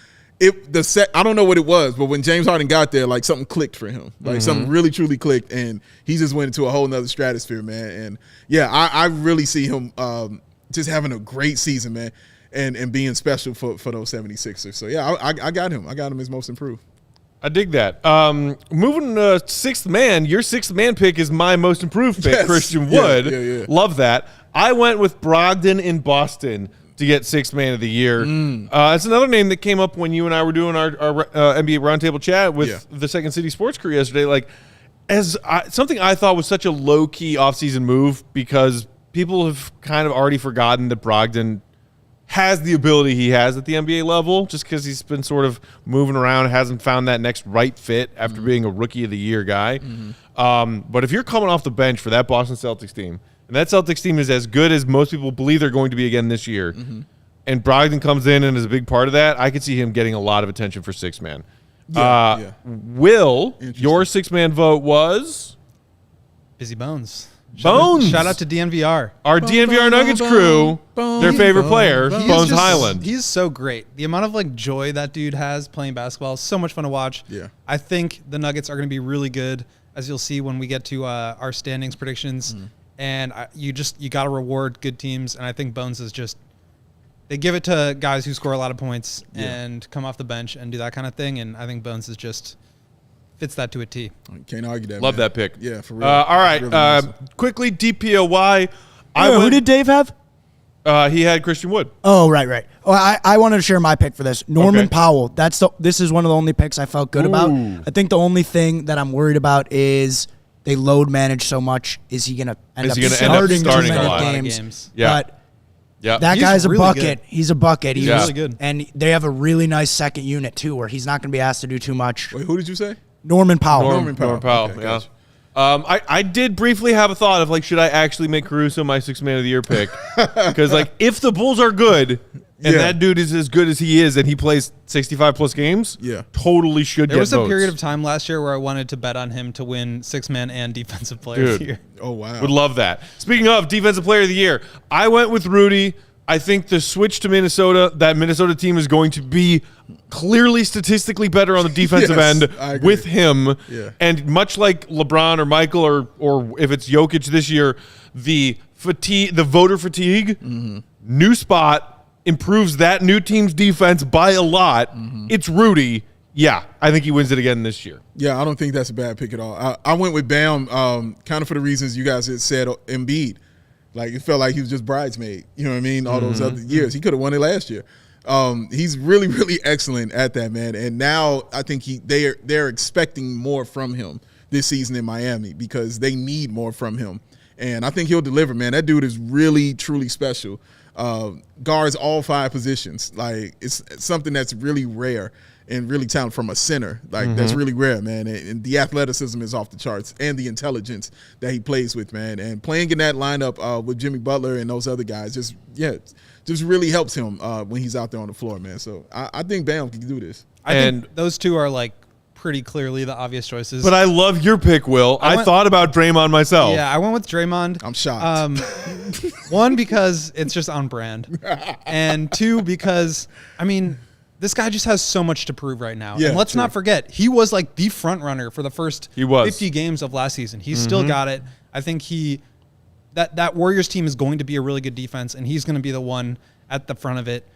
I don't know what it was, but when James Harden got there, like something clicked for him. Like something really, truly clicked, and he just went into a whole nother stratosphere, man. And yeah, I really see him just having a great season, man, and being special for those 76ers. So yeah, I got him. I got him as most improved. I dig that. Moving to sixth man, your sixth man pick is my most improved pick, Yes. Christian Yeah, Wood. yeah. Love that. I went with Brogdon in Boston to get sixth man of the year. It's another name that came up when you and I were doing our NBA roundtable chat with the Second City Sports crew yesterday. Like, something I thought was such a low-key offseason move because people have kind of already forgotten that Brogdon has the ability he has at the NBA level just because he's been sort of moving around, hasn't found that next right fit after being a Rookie of the Year guy. But if you're coming off the bench for that Boston Celtics team, and that Celtics team is as good as most people believe they're going to be again this year, and Brogdon comes in and is a big part of that, I could see him getting a lot of attention for six man. Will, your six man vote was? Busy Bones. Bones. Shout out to DNVR. Our DNVR Nuggets crew, their favorite player, Bones Highland. He's so great. The amount of like joy that dude has playing basketball is so much fun to watch. Yeah. I think the Nuggets are going to be really good, as you'll see when we get to our standings predictions. And you got to reward good teams. And I think Bones is just, they give it to guys who score a lot of points and come off the bench and do that kind of thing. And I think Bones is just fits that to a T. Can't argue that. Love man. that pick. Yeah, for real. All right. Really awesome. Quickly, DPOY. Who did Dave have? He had Christian Wood. Oh, right. Oh, I wanted to share my pick for this. Norman Powell. This is one of the only picks I felt good about. I think the only thing that I'm worried about is they load manage so much. Is he going to end up starting too a many lot? games? Yeah. But Yeah. He's guy's a really bucket. good. He's a bucket. He's really good. And they have a really nice second unit, too, where he's not going to be asked to do too much. Wait, who did you say? Norman Powell. Norman Powell. Okay, yeah. gotcha. I did briefly have a thought of, like, should I actually make Caruso my sixth man of the year pick? Because, like, if the Bulls are good and that dude is as good as he is and he plays 65-plus games, totally should There get was a votes. period of time last year where I wanted to bet on him to win six-man and defensive player of the year. Oh, wow. Would love that. Speaking of defensive player of the year, I went with Rudy. I think the switch to Minnesota, that Minnesota team is going to be clearly statistically better on the defensive end with him. Yeah. And much like LeBron or Michael or if it's Jokic this year, the voter fatigue, new spot improves that new team's defense by a lot. It's Rudy. Yeah, I think he wins it again this year. Yeah, I don't think that's a bad pick at all. I went with Bam kind of for the reasons you guys had said, Embiid. Like, it felt like he was just bridesmaid. You know what I mean? All those other years. He could have won it last year. He's really, really excellent at that, man. And now I think they're expecting more from him this season in Miami because they need more from him. And I think he'll deliver, man. That dude is really, truly special. Guards all five positions. Like, it's something that's really rare and really talented from a center. Like, that's really rare, man. And the athleticism is off the charts and the intelligence that he plays with, man. And playing in that lineup with Jimmy Butler and those other guys just really helps him when he's out there on the floor, man. So I think Bam can do this. I think those two are like pretty clearly the obvious choices. But I love your pick, Will. I thought about Draymond myself. Yeah, I went with Draymond. I'm shocked. One, because it's just on brand. And two, because, I mean, this guy just has so much to prove right now. Yeah, and let's not forget, he was like the front runner for the first 50 games of last season. He's still got it. I think that Warriors team is going to be a really good defense, and he's going to be the one at the front of it.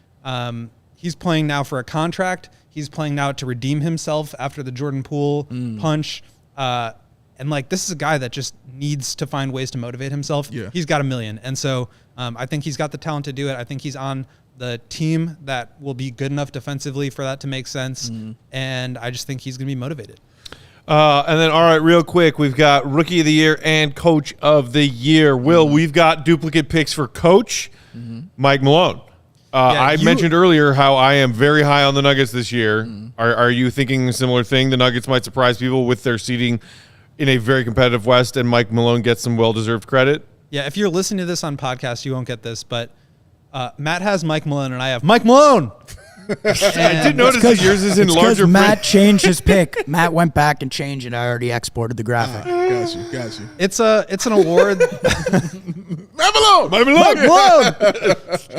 He's playing now for a contract. He's playing now to redeem himself after the Jordan Poole punch. And like, this is a guy that just needs to find ways to motivate himself. Yeah. He's got $1 million. And so I think he's got the talent to do it. I think he's on the team that will be good enough defensively for that to make sense. And I just think he's going to be motivated. And then, all right, real quick, we've got Rookie of the Year and Coach of the Year. Will, we've got duplicate picks for Coach, Mike Malone. I mentioned earlier how I am very high on the Nuggets this year. Are you thinking a similar thing? The Nuggets might surprise people with their seeding in a very competitive West, and Mike Malone gets some well-deserved credit? Yeah, if you're listening to this on podcast, you won't get this, but Matt has Mike Malone, and I have Mike Malone. I did notice that yours is in larger print. Matt changed his pick. Matt went back and changed it. I already exported the graphic. Got you. It's an award. Mike Malone!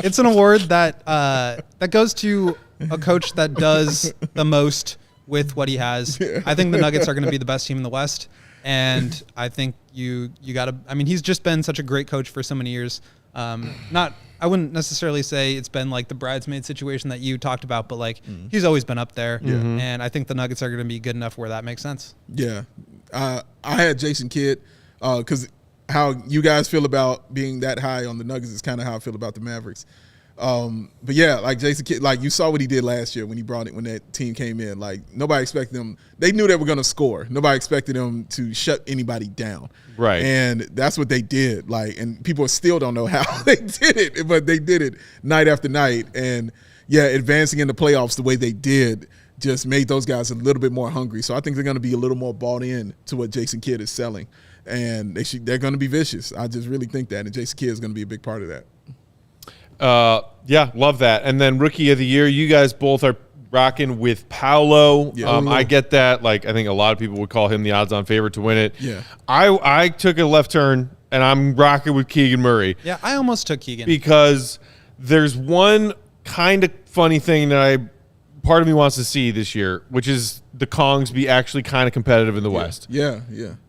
It's an award that that goes to a coach that does the most with what he has. I think the Nuggets are going to be the best team in the West, and I think you got to. I mean, he's just been such a great coach for so many years. I wouldn't necessarily say it's been like the bridesmaid situation that you talked about, but like he's always been up there. And I think the Nuggets are going to be good enough where that makes sense. Yeah. I had Jason Kidd because how you guys feel about being that high on the Nuggets is kind of how I feel about the Mavericks. But yeah, like Jason Kidd, like you saw what he did last year when when that team came in. Like nobody expected them. They knew they were going to score. Nobody expected them to shut anybody down. Right. And that's what they did. Like, and people still don't know how they did it, but they did it night after night. And yeah, advancing in the playoffs the way they did just made those guys a little bit more hungry. So I think they're going to be a little more bought in to what Jason Kidd is selling. And they're going to be vicious. I just really think that. And Jason Kidd is going to be a big part of that. Yeah, love that. And then Rookie of the Year, you guys both are rocking with Paolo. Yeah. I get that. Like, I think a lot of people would call him the odds-on favorite to win it. Yeah. I took a left turn, and I'm rocking with Keegan Murray. Yeah, I almost took Keegan. Because there's one kind of funny thing that part of me wants to see this year, which is the Kongs be actually kind of competitive in the West. Yeah.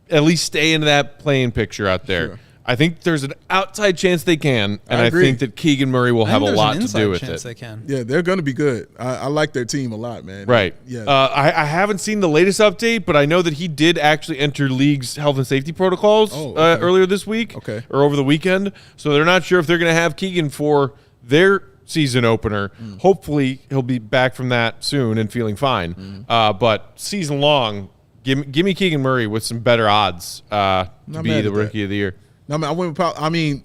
At least stay in that playing picture out there. Sure. I think there's an outside chance they can, and I agree. think that Keegan Murray will have a lot to do with it. They can. Yeah, they're going to be good. I like their team a lot, man. Right. Yeah. I haven't seen the latest update, but I know that he did actually enter league's health and safety protocols earlier this week or over the weekend. So they're not sure if they're going to have Keegan for their season opener. Hopefully he'll be back from that soon and feeling fine. But season long, give me Keegan Murray with some better odds to be the Rookie of the Year. I mean,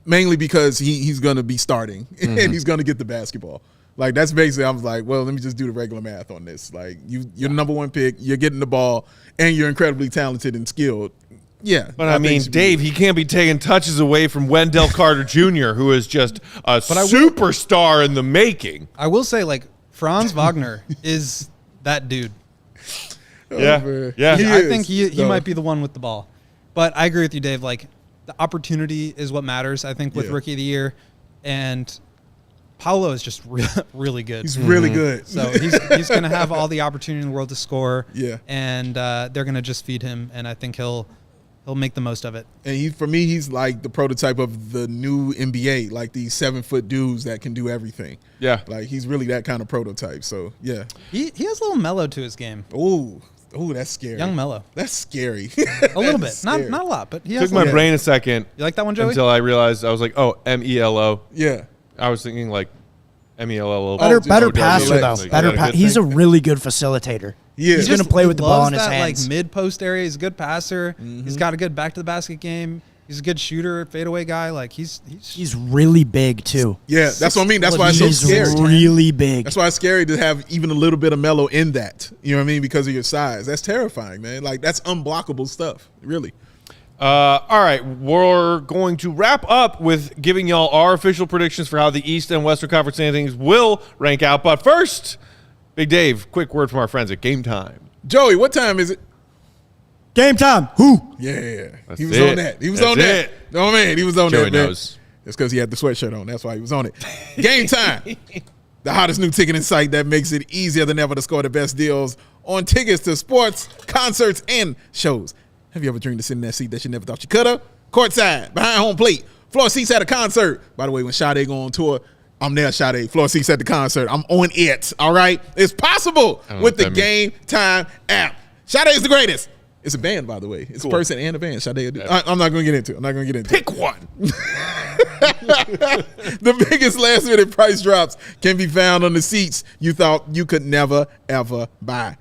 mainly because he's going to be starting and he's going to get the basketball. Like, that's basically, I was like, well, let me just do the regular math on this. Like, you're the number one pick, you're getting the ball, and you're incredibly talented and skilled. Yeah. But I mean, Dave, he can't be taking touches away from Wendell Carter Jr., who is just a superstar in the making. I will say, like, Franz Wagner is that dude. Yeah. I think he might be the one with the ball. But I agree with you, Dave. Like, the opportunity is what matters, I think, with Rookie of the Year. And Paolo is just really good. He's really good. So he's going to have all the opportunity in the world to score. Yeah. And they're going to just feed him, and I think he'll make the most of it. And for me, he's like the prototype of the new NBA, like these 7-foot dudes that can do everything. Yeah. Like, he's really that kind of prototype. So, yeah. He has a little mellow to his game. Ooh, that's scary. Young Mello. That's scary. A little bit. Not a lot, but he has Took my brain a second. You like that one, Joey? Until I realized, I was like, oh, M-E-L-O. Yeah. I was thinking like M-E-L-L-O. Better passer, though. He's a really good facilitator. Yeah. He's going to play with the ball in his that, hands. Like, mid-post area. He's a good passer. He's got a good back-to-the-basket game. He's a good shooter, fadeaway guy. Like, he's really big, too. Yeah, that's what I mean. That's why it's so scary. He's really big. That's why it's scary to have even a little bit of Melo in that. You know what I mean? Because of your size. That's terrifying, man. Like, that's unblockable stuff, really. All right, we're going to wrap up with giving y'all our official predictions for how the East and Western Conference standings will rank out. But first, Big Dave, quick word from our friends at Game Time. Joey, what time is it? Game time. Who? Yeah, That's he was it. on that. He was That's on that. it. Oh man, he was on Joey that. Man. knows. That's because he had the sweatshirt on. That's why he was on it. Game time. The hottest new ticketing site that makes it easier than ever to score the best deals on tickets to sports, concerts, and shows. Have you ever dreamed of sitting in that seat that you never thought you could have? Courtside, behind home plate, floor seats at a concert. By the way, when Sade go on tour, I'm there, Sade. Floor seats at the concert. I'm on it, all right? It's possible with the Game Time app. Sade is the greatest. It's a band, by the way. It's a person and a band. Sade, I'm not going to get into it. Pick one. The biggest last-minute price drops can be found on the seats you thought you could never, ever buy.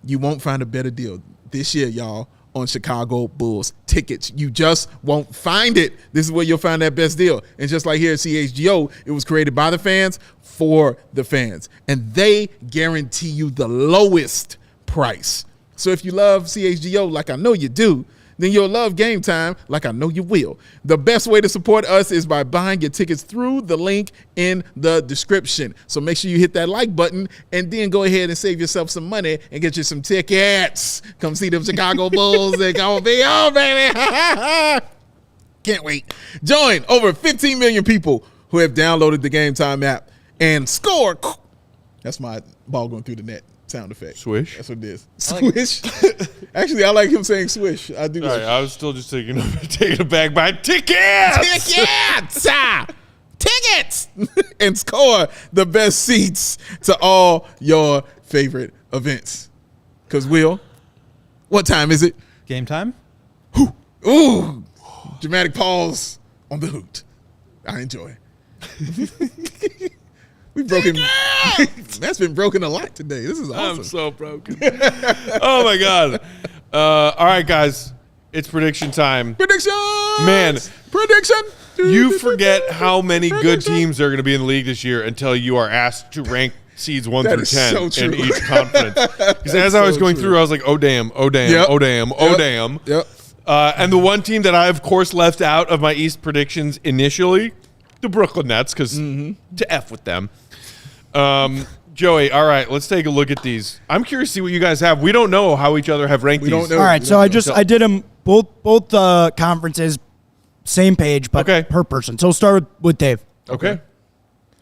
You won't find a better deal this year, y'all, on Chicago Bulls tickets. You just won't find it. This is where you'll find that best deal. And just like here at CHGO, it was created by the fans for the fans. And they guarantee you the lowest price. So if you love CHGO like I know you do, then you'll love Game Time like I know you will. The best way to support us is by buying your tickets through the link in the description. So make sure you hit that like button and then go ahead and save yourself some money and get you some tickets. Come see them Chicago Bulls. They're going to be on, baby. Can't wait. Join over 15 million people who have downloaded the Game Time app and score. That's my ball going through the net. Sound effect. Swish. That's what it is. Swish. Actually, I like him saying swish. I do. All right, I was still just taken aback by tickets. Tickets. And score the best seats to all your favorite events. Because, Will, what time is it? Game time. Ooh. Dramatic pause on the hoot. I enjoy. We've broken. That's been broken a lot today. This is awesome. I'm so broken. Oh my god! All right, guys, it's prediction time. Prediction, Man. Prediction. You forget how many good teams are going to be in the league this year until you are asked to rank seeds 1 That through is 10 so true. in each conference. Because as I was so going true. through, I was like, oh damn, oh damn, Yep. oh damn, oh Yep. damn. Yep. And the one team that I, of course, left out of my East predictions initially, the Brooklyn Nets, because to F with them. Joey, all right, let's take a look at these. I'm curious to see what you guys have. We don't know how each other have ranked We these. don't know. All right, so I did them both conferences, same page, but Okay. per person. So we'll start with Dave. Okay.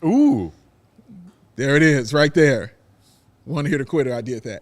Ooh. There it is, right there. Want to hear the quitter? I did that.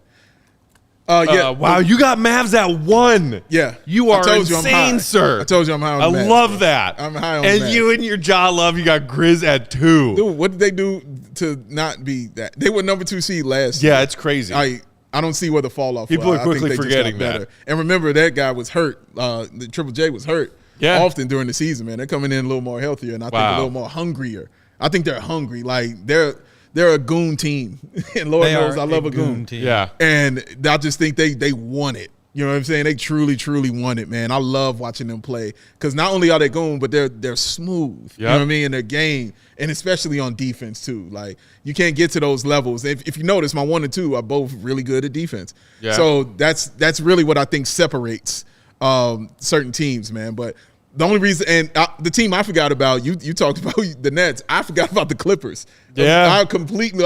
Yeah. Wow, you got Mavs at 1. Yeah. You I are told you I'm high. insane, sir. I told you I'm high on I the Mavs, love bro. that. I'm high on and the Mavs. you and your jaw love, you got Grizz at 2. Dude, what did they do to not be that? They were number 2 seed last year. Yeah, it's crazy. I don't see where the fall off. People was. are quickly I think they just forgetting got better. that. And remember, that guy was hurt. The Triple J was hurt. Yeah. Often during the season, man. They're coming in a little more healthier, and I think a little more hungrier. I think they're hungry. Like they're a goon team, and Lord knows I love a goon team. yeah. And I just think they want it. You know what I'm saying? They truly, truly want it, man. I love watching them play because not only are they goon, but they're smooth. You know what I mean? In their game, and especially on defense too. Like you can't get to those levels. If you notice, my 1 and 2 are both really good at defense. Yeah. So that's really what I think separates certain teams, man. But the only reason, and the team I forgot about, you talked about the Nets. I forgot about the Clippers. Yeah. I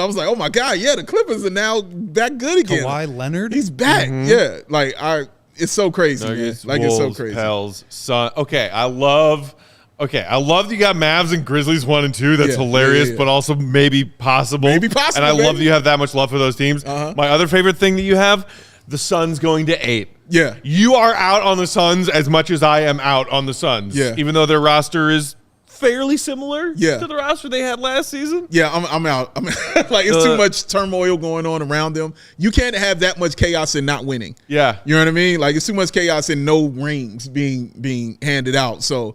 was like, oh my God, yeah, the Clippers are now back good again. Kawhi Leonard. He's back. Yeah. Like it's so crazy, Nuggets, man. Like Wolves, it's so crazy. Pels, Sun. Okay, I love that you got Mavs and Grizzlies 1 and 2. That's Yeah, hilarious, yeah. but also maybe possible. Maybe possible, And I love baby. that you have that much love for those teams. My other favorite thing that you have, the Suns going to 8. Yeah. You are out on the Suns as much as I am out on the Suns. Yeah. Even though their roster is fairly similar Yeah. to the roster they had last season. Yeah, I'm out. Like it's too much turmoil going on around them. You can't have that much chaos in not winning. Yeah. You know what I mean? Like it's too much chaos in no rings being handed out. So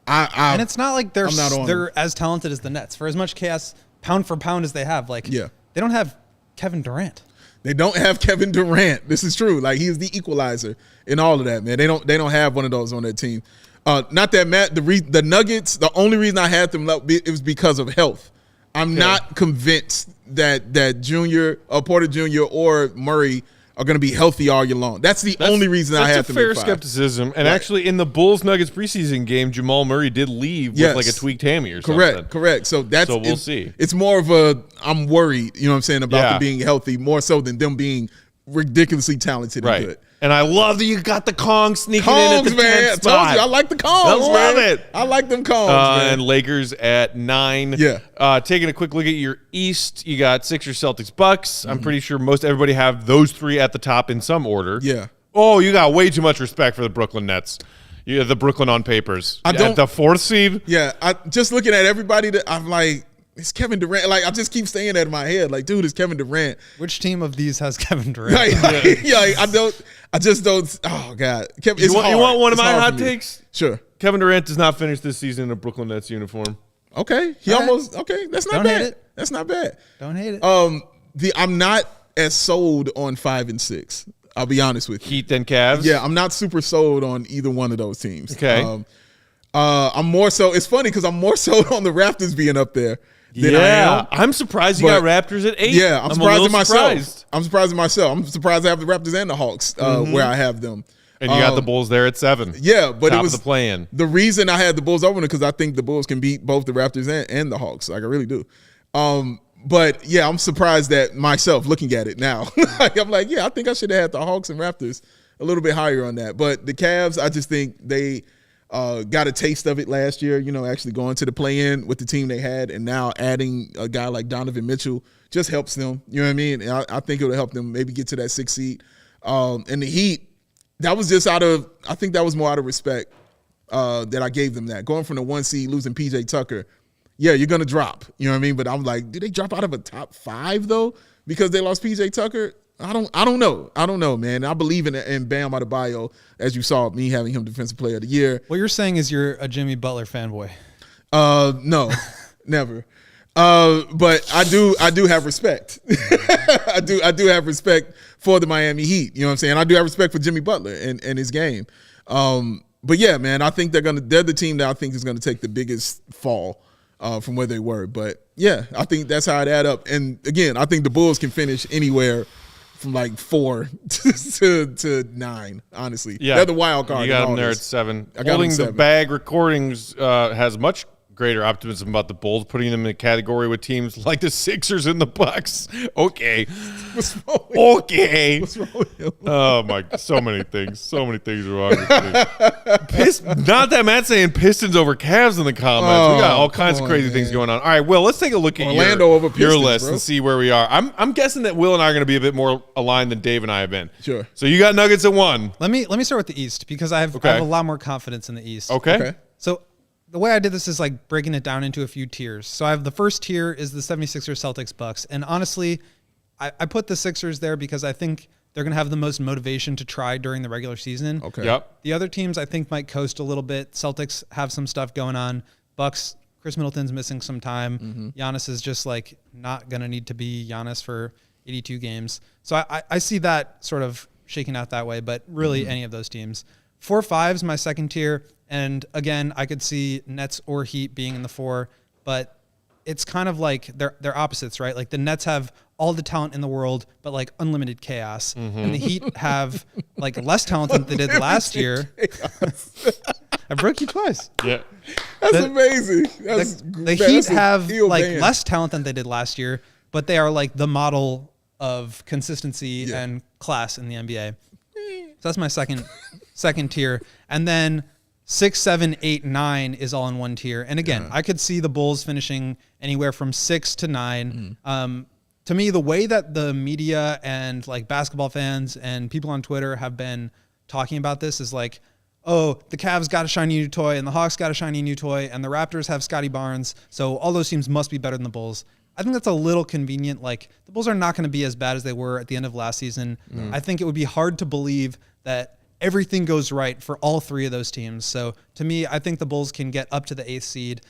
And it's not like I'm not on they're as talented as the Nets. For as much chaos pound for pound as they have, like Yeah. they don't have Kevin Durant. They don't have Kevin Durant. This is true. Like he's the equalizer in all of that, man. They don't have one of those on their team. Not that Matt. The Nuggets. The only reason I had them it was because of health. I'm not convinced that Junior, Porter Jr. or Murray are going to be healthy all year long. That's the only reason I had That's them a fair at 5. skepticism. And actually, in the Bulls-Nuggets preseason game, Jamal Murray did leave with like a tweaked hammy or something. Correct. So So we'll see. It's more of I'm worried, you know what I'm saying, about them being healthy more so than them being ridiculously talented and good. And I love that you got the Kong sneaking in at the 10th man. I spot. told you, I like the Kongs, I love man. it. I like them Kongs, man. And Lakers at 9. Yeah. Taking a quick look at your East, you got Sixers, Celtics, Bucks. I'm pretty sure most everybody have those 3 at the top in some order. Yeah. Oh, you got way too much respect for the Brooklyn Nets. Yeah, the Brooklyn on papers. At the 4th seed. Yeah, I just looking at everybody that I'm like, it's Kevin Durant. Like, I just keep saying that in my head. Like, dude, it's Kevin Durant. Which team of these has Kevin Durant? Like, I just don't. Oh God, Kevin, You want one of my hot takes? Sure. Kevin Durant does not finish this season in a Brooklyn Nets uniform. Okay, That's not Don't bad. hate it. That's not bad. Don't hate it. I'm not as sold on 5 and 6. I'll be honest with you. Heat then Cavs. Yeah, I'm not super sold on either one of those teams. Okay. I'm more so. It's funny because I'm more sold on the Raptors being up there than I am. I'm surprised you got Raptors at 8. Yeah, I'm surprised at myself. Surprised. I'm surprised at myself. I'm surprised I have the Raptors and the Hawks where I have them. And you got the Bulls there at 7. Yeah, but Top it was of the play-in. The reason I had the Bulls over because I think the Bulls can beat both the Raptors and the Hawks. Like, I really do. But yeah, I'm surprised at myself looking at it now. I'm like, yeah, I think I should have had the Hawks and Raptors a little bit higher on that. But the Cavs, I just think they got a taste of it last year, actually going to the play-in with the team they had, and now adding a guy like Donovan Mitchell just helps them. You know what I mean? And I think it would help them maybe get to that 6th seed. And the Heat, that was just I think that was more out of respect that I gave them that. Going from the 1 seed, losing PJ Tucker, yeah, you're going to drop. You know what I mean? But I'm like, did they drop out of a top 5, though, because they lost PJ Tucker? I don't know. I don't know, man. I believe in Bam Adebayo, as you saw me having him Defensive Player of the Year. What you're saying is you're a Jimmy Butler fanboy. No, never. But I do have respect. I do have respect for the Miami Heat. You know what I'm saying? I do have respect for Jimmy Butler and his game. But yeah, man, I think they're the team that I think is gonna take the biggest fall from where they were. But yeah, I think that's how it add up. And again, I think the Bulls can finish anywhere from like 4 to 9. Honestly, Yeah, they're the wild card. You got in them all there this. at 7. I got Holding them the 7. Bag Recordings has much greater optimism about the Bulls, putting them in a category with teams like the Sixers and the Bucks. Okay. What's wrong with Okay. What's wrong with him? Oh my! So many things. So many things are wrong with me. Not that Matt's saying Pistons over Cavs in the comments. We got all kinds of crazy things going on. All right, Will, let's take a look at Orlando over your Pistons, list bro. and see where we are. I'm guessing that Will and I are going to be a bit more aligned than Dave and I have been. Sure. So you got Nuggets at 1. Let me start with the East because I have a lot more confidence in the East. Okay. So the way I did this is like breaking it down into a few tiers. So I have the first tier is the 76ers, Celtics, Bucks. And honestly, I put the Sixers there because I think they're going to have the most motivation to try during the regular season. Okay. Yep. The other teams I think might coast a little bit. Celtics have some stuff going on. Bucks, Chris Middleton's missing some time. Giannis is just like not going to need to be Giannis for 82 games. So I see that sort of shaking out that way, but really any of those teams. 4-5's my second tier. And again, I could see Nets or Heat being in the 4, but it's kind of like they're opposites, right? Like the Nets have all the talent in the world, but like unlimited chaos. And the Heat have like less talent than they did last year. I broke you twice. Yeah. That's amazing. The Heat have like less talent than they did last year, but they are like the model of consistency and class in the NBA. So that's my second tier. And then 6, 7, 8, 9 is all in one tier. And again, I could see the Bulls finishing anywhere from 6 to 9. To me, the way that the media and like basketball fans and people on Twitter have been talking about this is like, oh, the Cavs got a shiny new toy and the Hawks got a shiny new toy and the Raptors have Scotty Barnes. So all those teams must be better than the Bulls. I think that's a little convenient. Like the Bulls are not going to be as bad as they were at the end of last season. I think it would be hard to believe that everything goes right for all 3 of those teams. So to me, I think the Bulls can get up to the 8th seed.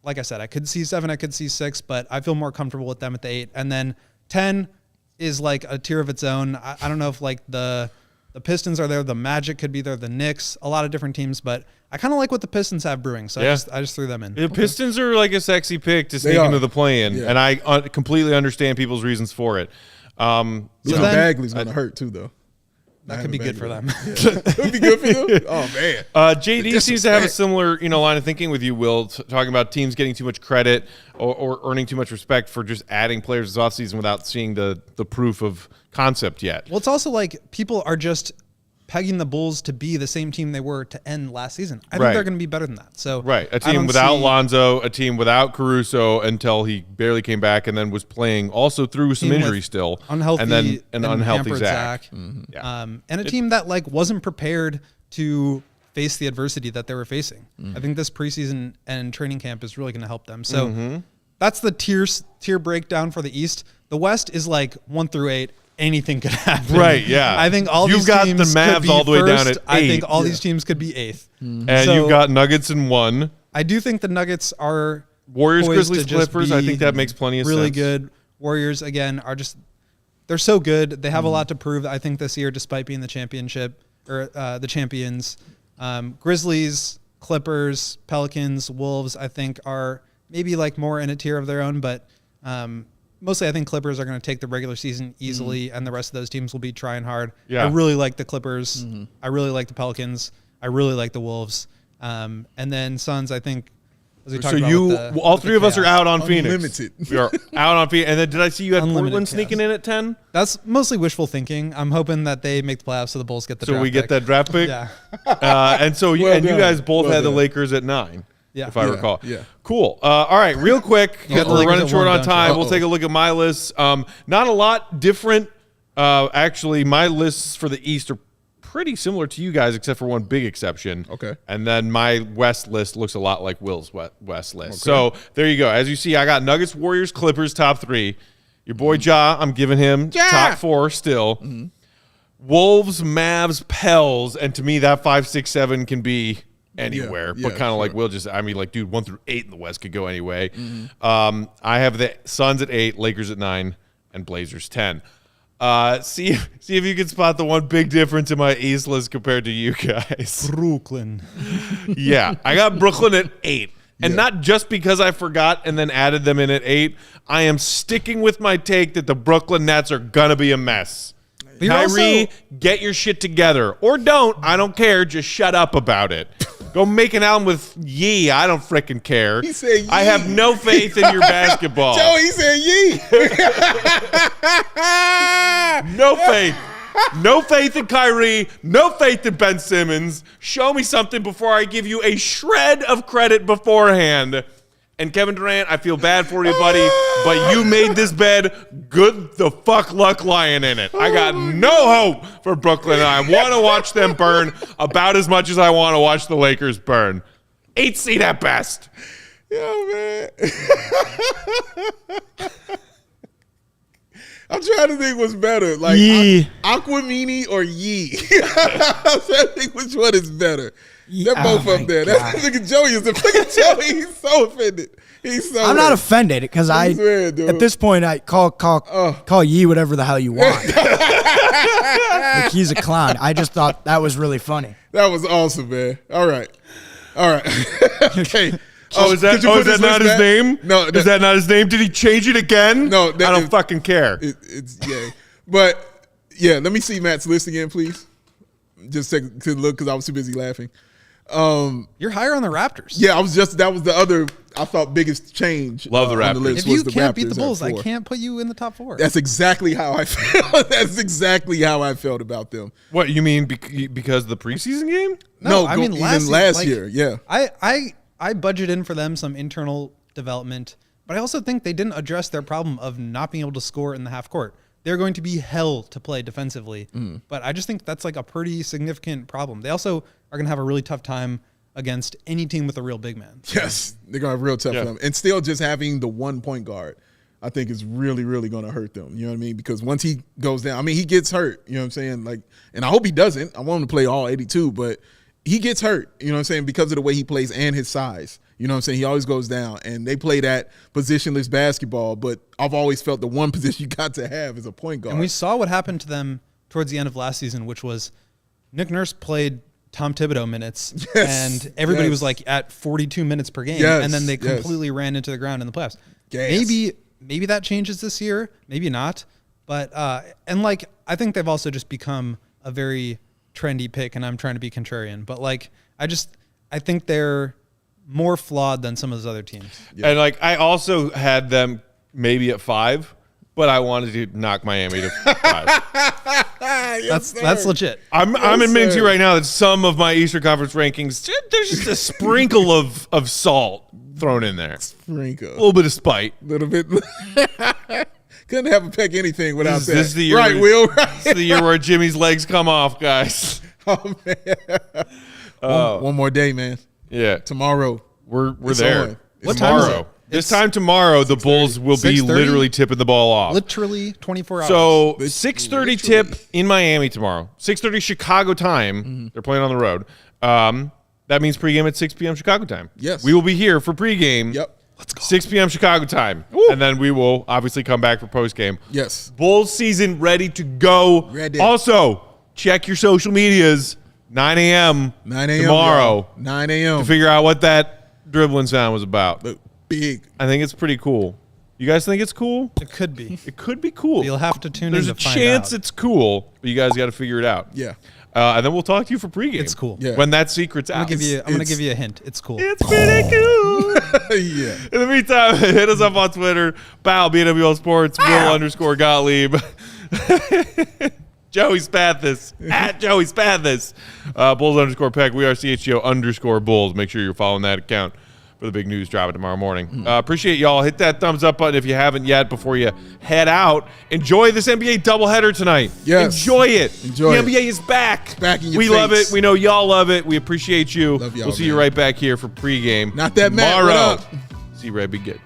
Like I said, I could see 7, I could see 6, but I feel more comfortable with them at the 8. And then 10 is like a tier of its own. I don't know if like the Pistons are there, the Magic could be there, the Knicks, a lot of different teams, but I kind of like what the Pistons have brewing, so I just threw them in. The Pistons are like a sexy pick to sneak into the play-in, and I completely understand people's reasons for it. Bagley's going to hurt too, though. That could be good for them. Could be good for them. Oh man. JD seems to have a similar, line of thinking with you, Will, talking about teams getting too much credit or earning too much respect for just adding players this offseason without seeing the proof of concept yet. Well, it's also like people are just pegging the Bulls to be the same team they were to end last season. I think they're going to be better than that. So a team without Lonzo, a team without Caruso until he barely came back and then was playing also through some injury still. Unhealthy, and then an unhealthy Zach. Mm-hmm. Yeah. And a team that wasn't prepared to face the adversity that they were facing. I think this preseason and training camp is really going to help them. So that's the tier breakdown for the East. The West is 1 through 8. Anything could happen. Right, yeah. I think all you've these teams got the Mavs could be all the way first. down at 8. I think all these teams could be 8th. And you've got Nuggets in 1. I do think the Nuggets are Warriors, poised Grizzlies, to just Clippers. I think that makes plenty of really sense. good. Warriors, again, are just – they're so good. They have a lot to prove, I think, this year, despite being the championship or the champions. Grizzlies, Clippers, Pelicans, Wolves, I think, are maybe more in a tier of their own, but mostly I think Clippers are going to take the regular season easily, and the rest of those teams will be trying hard. Yeah. I really like the Clippers. I really like the Pelicans. I really like the Wolves. And then Suns, I think, as we talked about all three of us are out on Phoenix. Unlimited. We are out on Phoenix. And then did I see you had Unlimited Portland Cavs. sneaking in at 10? That's mostly wishful thinking. I'm hoping that they make the playoffs so the Bulls get the draft So we get pick. that draft pick? Yeah. And so you Well guys done. both Well had the done. Lakers at 9. Yeah. If I recall. Yeah. Cool. All right, real quick. You got the We're Lakers running at short 1, on don't you? time. We'll take a look at my list. Not a lot different. Actually, my lists for the East are pretty similar to you guys, except for one big exception. Okay. And then my West list looks a lot like Will's West list. So there you go. As you see, I got Nuggets, Warriors, Clippers, top 3. Your boy Ja, I'm giving him top 4 still. Wolves, Mavs, Pels, and to me that 5, 6, 7 can be anywhere, but kind of like Will just, dude, 1 through 8 in the West could go anyway. I have the Suns at 8, Lakers at 9, and Blazers 10. See if you can spot the one big difference in my East list compared to you guys. Brooklyn. Yeah, I got Brooklyn at 8. And not just because I forgot and then added them in at 8. I am sticking with my take that the Brooklyn Nets are going to be a mess. You're Kyrie, get your shit together. Or don't. I don't care. Just shut up about it. Go make an album with Yee. I don't freaking care. He said Yee. I have no faith in your basketball. Joe, he said Yee. No faith. No faith in Kyrie. No faith in Ben Simmons. Show me something before I give you a shred of credit beforehand. And Kevin Durant, I feel bad for you, buddy, but you made this bed. Good the fuck luck lying in it. I got no hope for Brooklyn, and I want to watch them burn about as much as I want to watch the Lakers burn. 8 seed at best. Yo, man. I'm trying to think what's better. Like Yee. Aquamini or Yee. I'm trying to think which one is better. They're both my up there. God. Look at Joey. Look at Joey. He's so offended. I'm not offended because He's weird, dude. at this point I call Yee whatever the hell you want. Like he's a clown. I just thought that was really funny. That was awesome, man. All right. Okay. Is that not his name? No. Is that not his name? Did he change it again? No, I don't fucking care. It's yay. But yeah, let me see Matt's list again, please. Just to look because I was too busy laughing. You're higher on the Raptors. Yeah, that was the other I thought biggest change. Love the on Raptors. list If you was the can't beat the Raptors at Bulls, I 4. can't put you in the top 4. That's exactly how I felt. That's exactly how I felt about them. What, you mean because of the preseason game? No, I mean even last year. Yeah. I budget in for them some internal development, but I also think they didn't address their problem of not being able to score in the half court. They're going to be hell to play defensively, but I just think that's a pretty significant problem. They also are going to have a really tough time against any team with a real big man. Yes, they're going to have real tough for them. And still just having the 1 point guard, I think is really, really going to hurt them. You know what I mean? Because once he goes down, he gets hurt. You know what I'm saying? And I hope he doesn't. I want him to play all 82, but he gets hurt, you know what I'm saying, because of the way he plays and his size. You know what I'm saying? He always goes down. And they play that positionless basketball, but I've always felt the one position you got to have is a point guard. And we saw what happened to them towards the end of last season, which was Nick Nurse played Tom Thibodeau minutes, and everybody was at 42 minutes per game, and then they completely ran into the ground in the playoffs. Maybe that changes this year, maybe not. But I think they've also just become a very trendy pick, and I'm trying to be contrarian. But like, I think they're more flawed than some of those other teams. Yeah. And like, I also had them maybe at 5, but I wanted to knock Miami to 5. That's legit. I'm admitting to you right now that some of my Eastern Conference rankings, there's just a sprinkle of salt thrown in there. Sprinkle. A little bit of spite. A little bit. Couldn't have a pick anything without that. This is the year right, Will? Right. This is the year where Jimmy's legs come off, guys. Oh, man. One more day, man. Yeah. Tomorrow. We're It's there. on. What time is it? This time tomorrow, the Bulls will be 6:30? literally tipping the ball off. Literally 24 hours. So 6:30 tip in Miami tomorrow. 6:30 Chicago time. They're playing on the road. That means pregame at 6 p.m. Chicago time. Yes. We will be here for pregame. Yep. Let's go. 6 p.m. Chicago time. And then we will obviously come back for postgame. Yes. Bulls season ready to go. Ready. Also, check your social medias. 9 a.m. 9 a.m. tomorrow. Y'all. 9 a.m. To figure out what that dribbling sound was about. Look, big. I think it's pretty cool. You guys think it's cool? It could be. It could be cool. You'll have to tune There's in a to find chance out. it's cool, but you guys got to figure it out. Yeah. And then we'll talk to you for pregame. It's cool. Yeah. When that secret's I'm out. gonna give you a hint. It's cool. It's pretty cool. Yeah. In the meantime, hit us up on Twitter. Bow, BWL Sports, Will_Gottlieb. Joey Spathis, at Joey Spathis. Bulls_Peck. We are CHGO_Bulls. Make sure you're following that account for the big news dropping tomorrow morning. Appreciate y'all. Hit that thumbs up button if you haven't yet before you head out. Enjoy this NBA doubleheader tonight. Yes. Enjoy it. Enjoy the it. NBA is back. Back in your We love face. it. We know y'all love it. We appreciate you. Love y'all, We'll see you man. right back here for pregame Not that Matt. tomorrow. What up? See Red be good.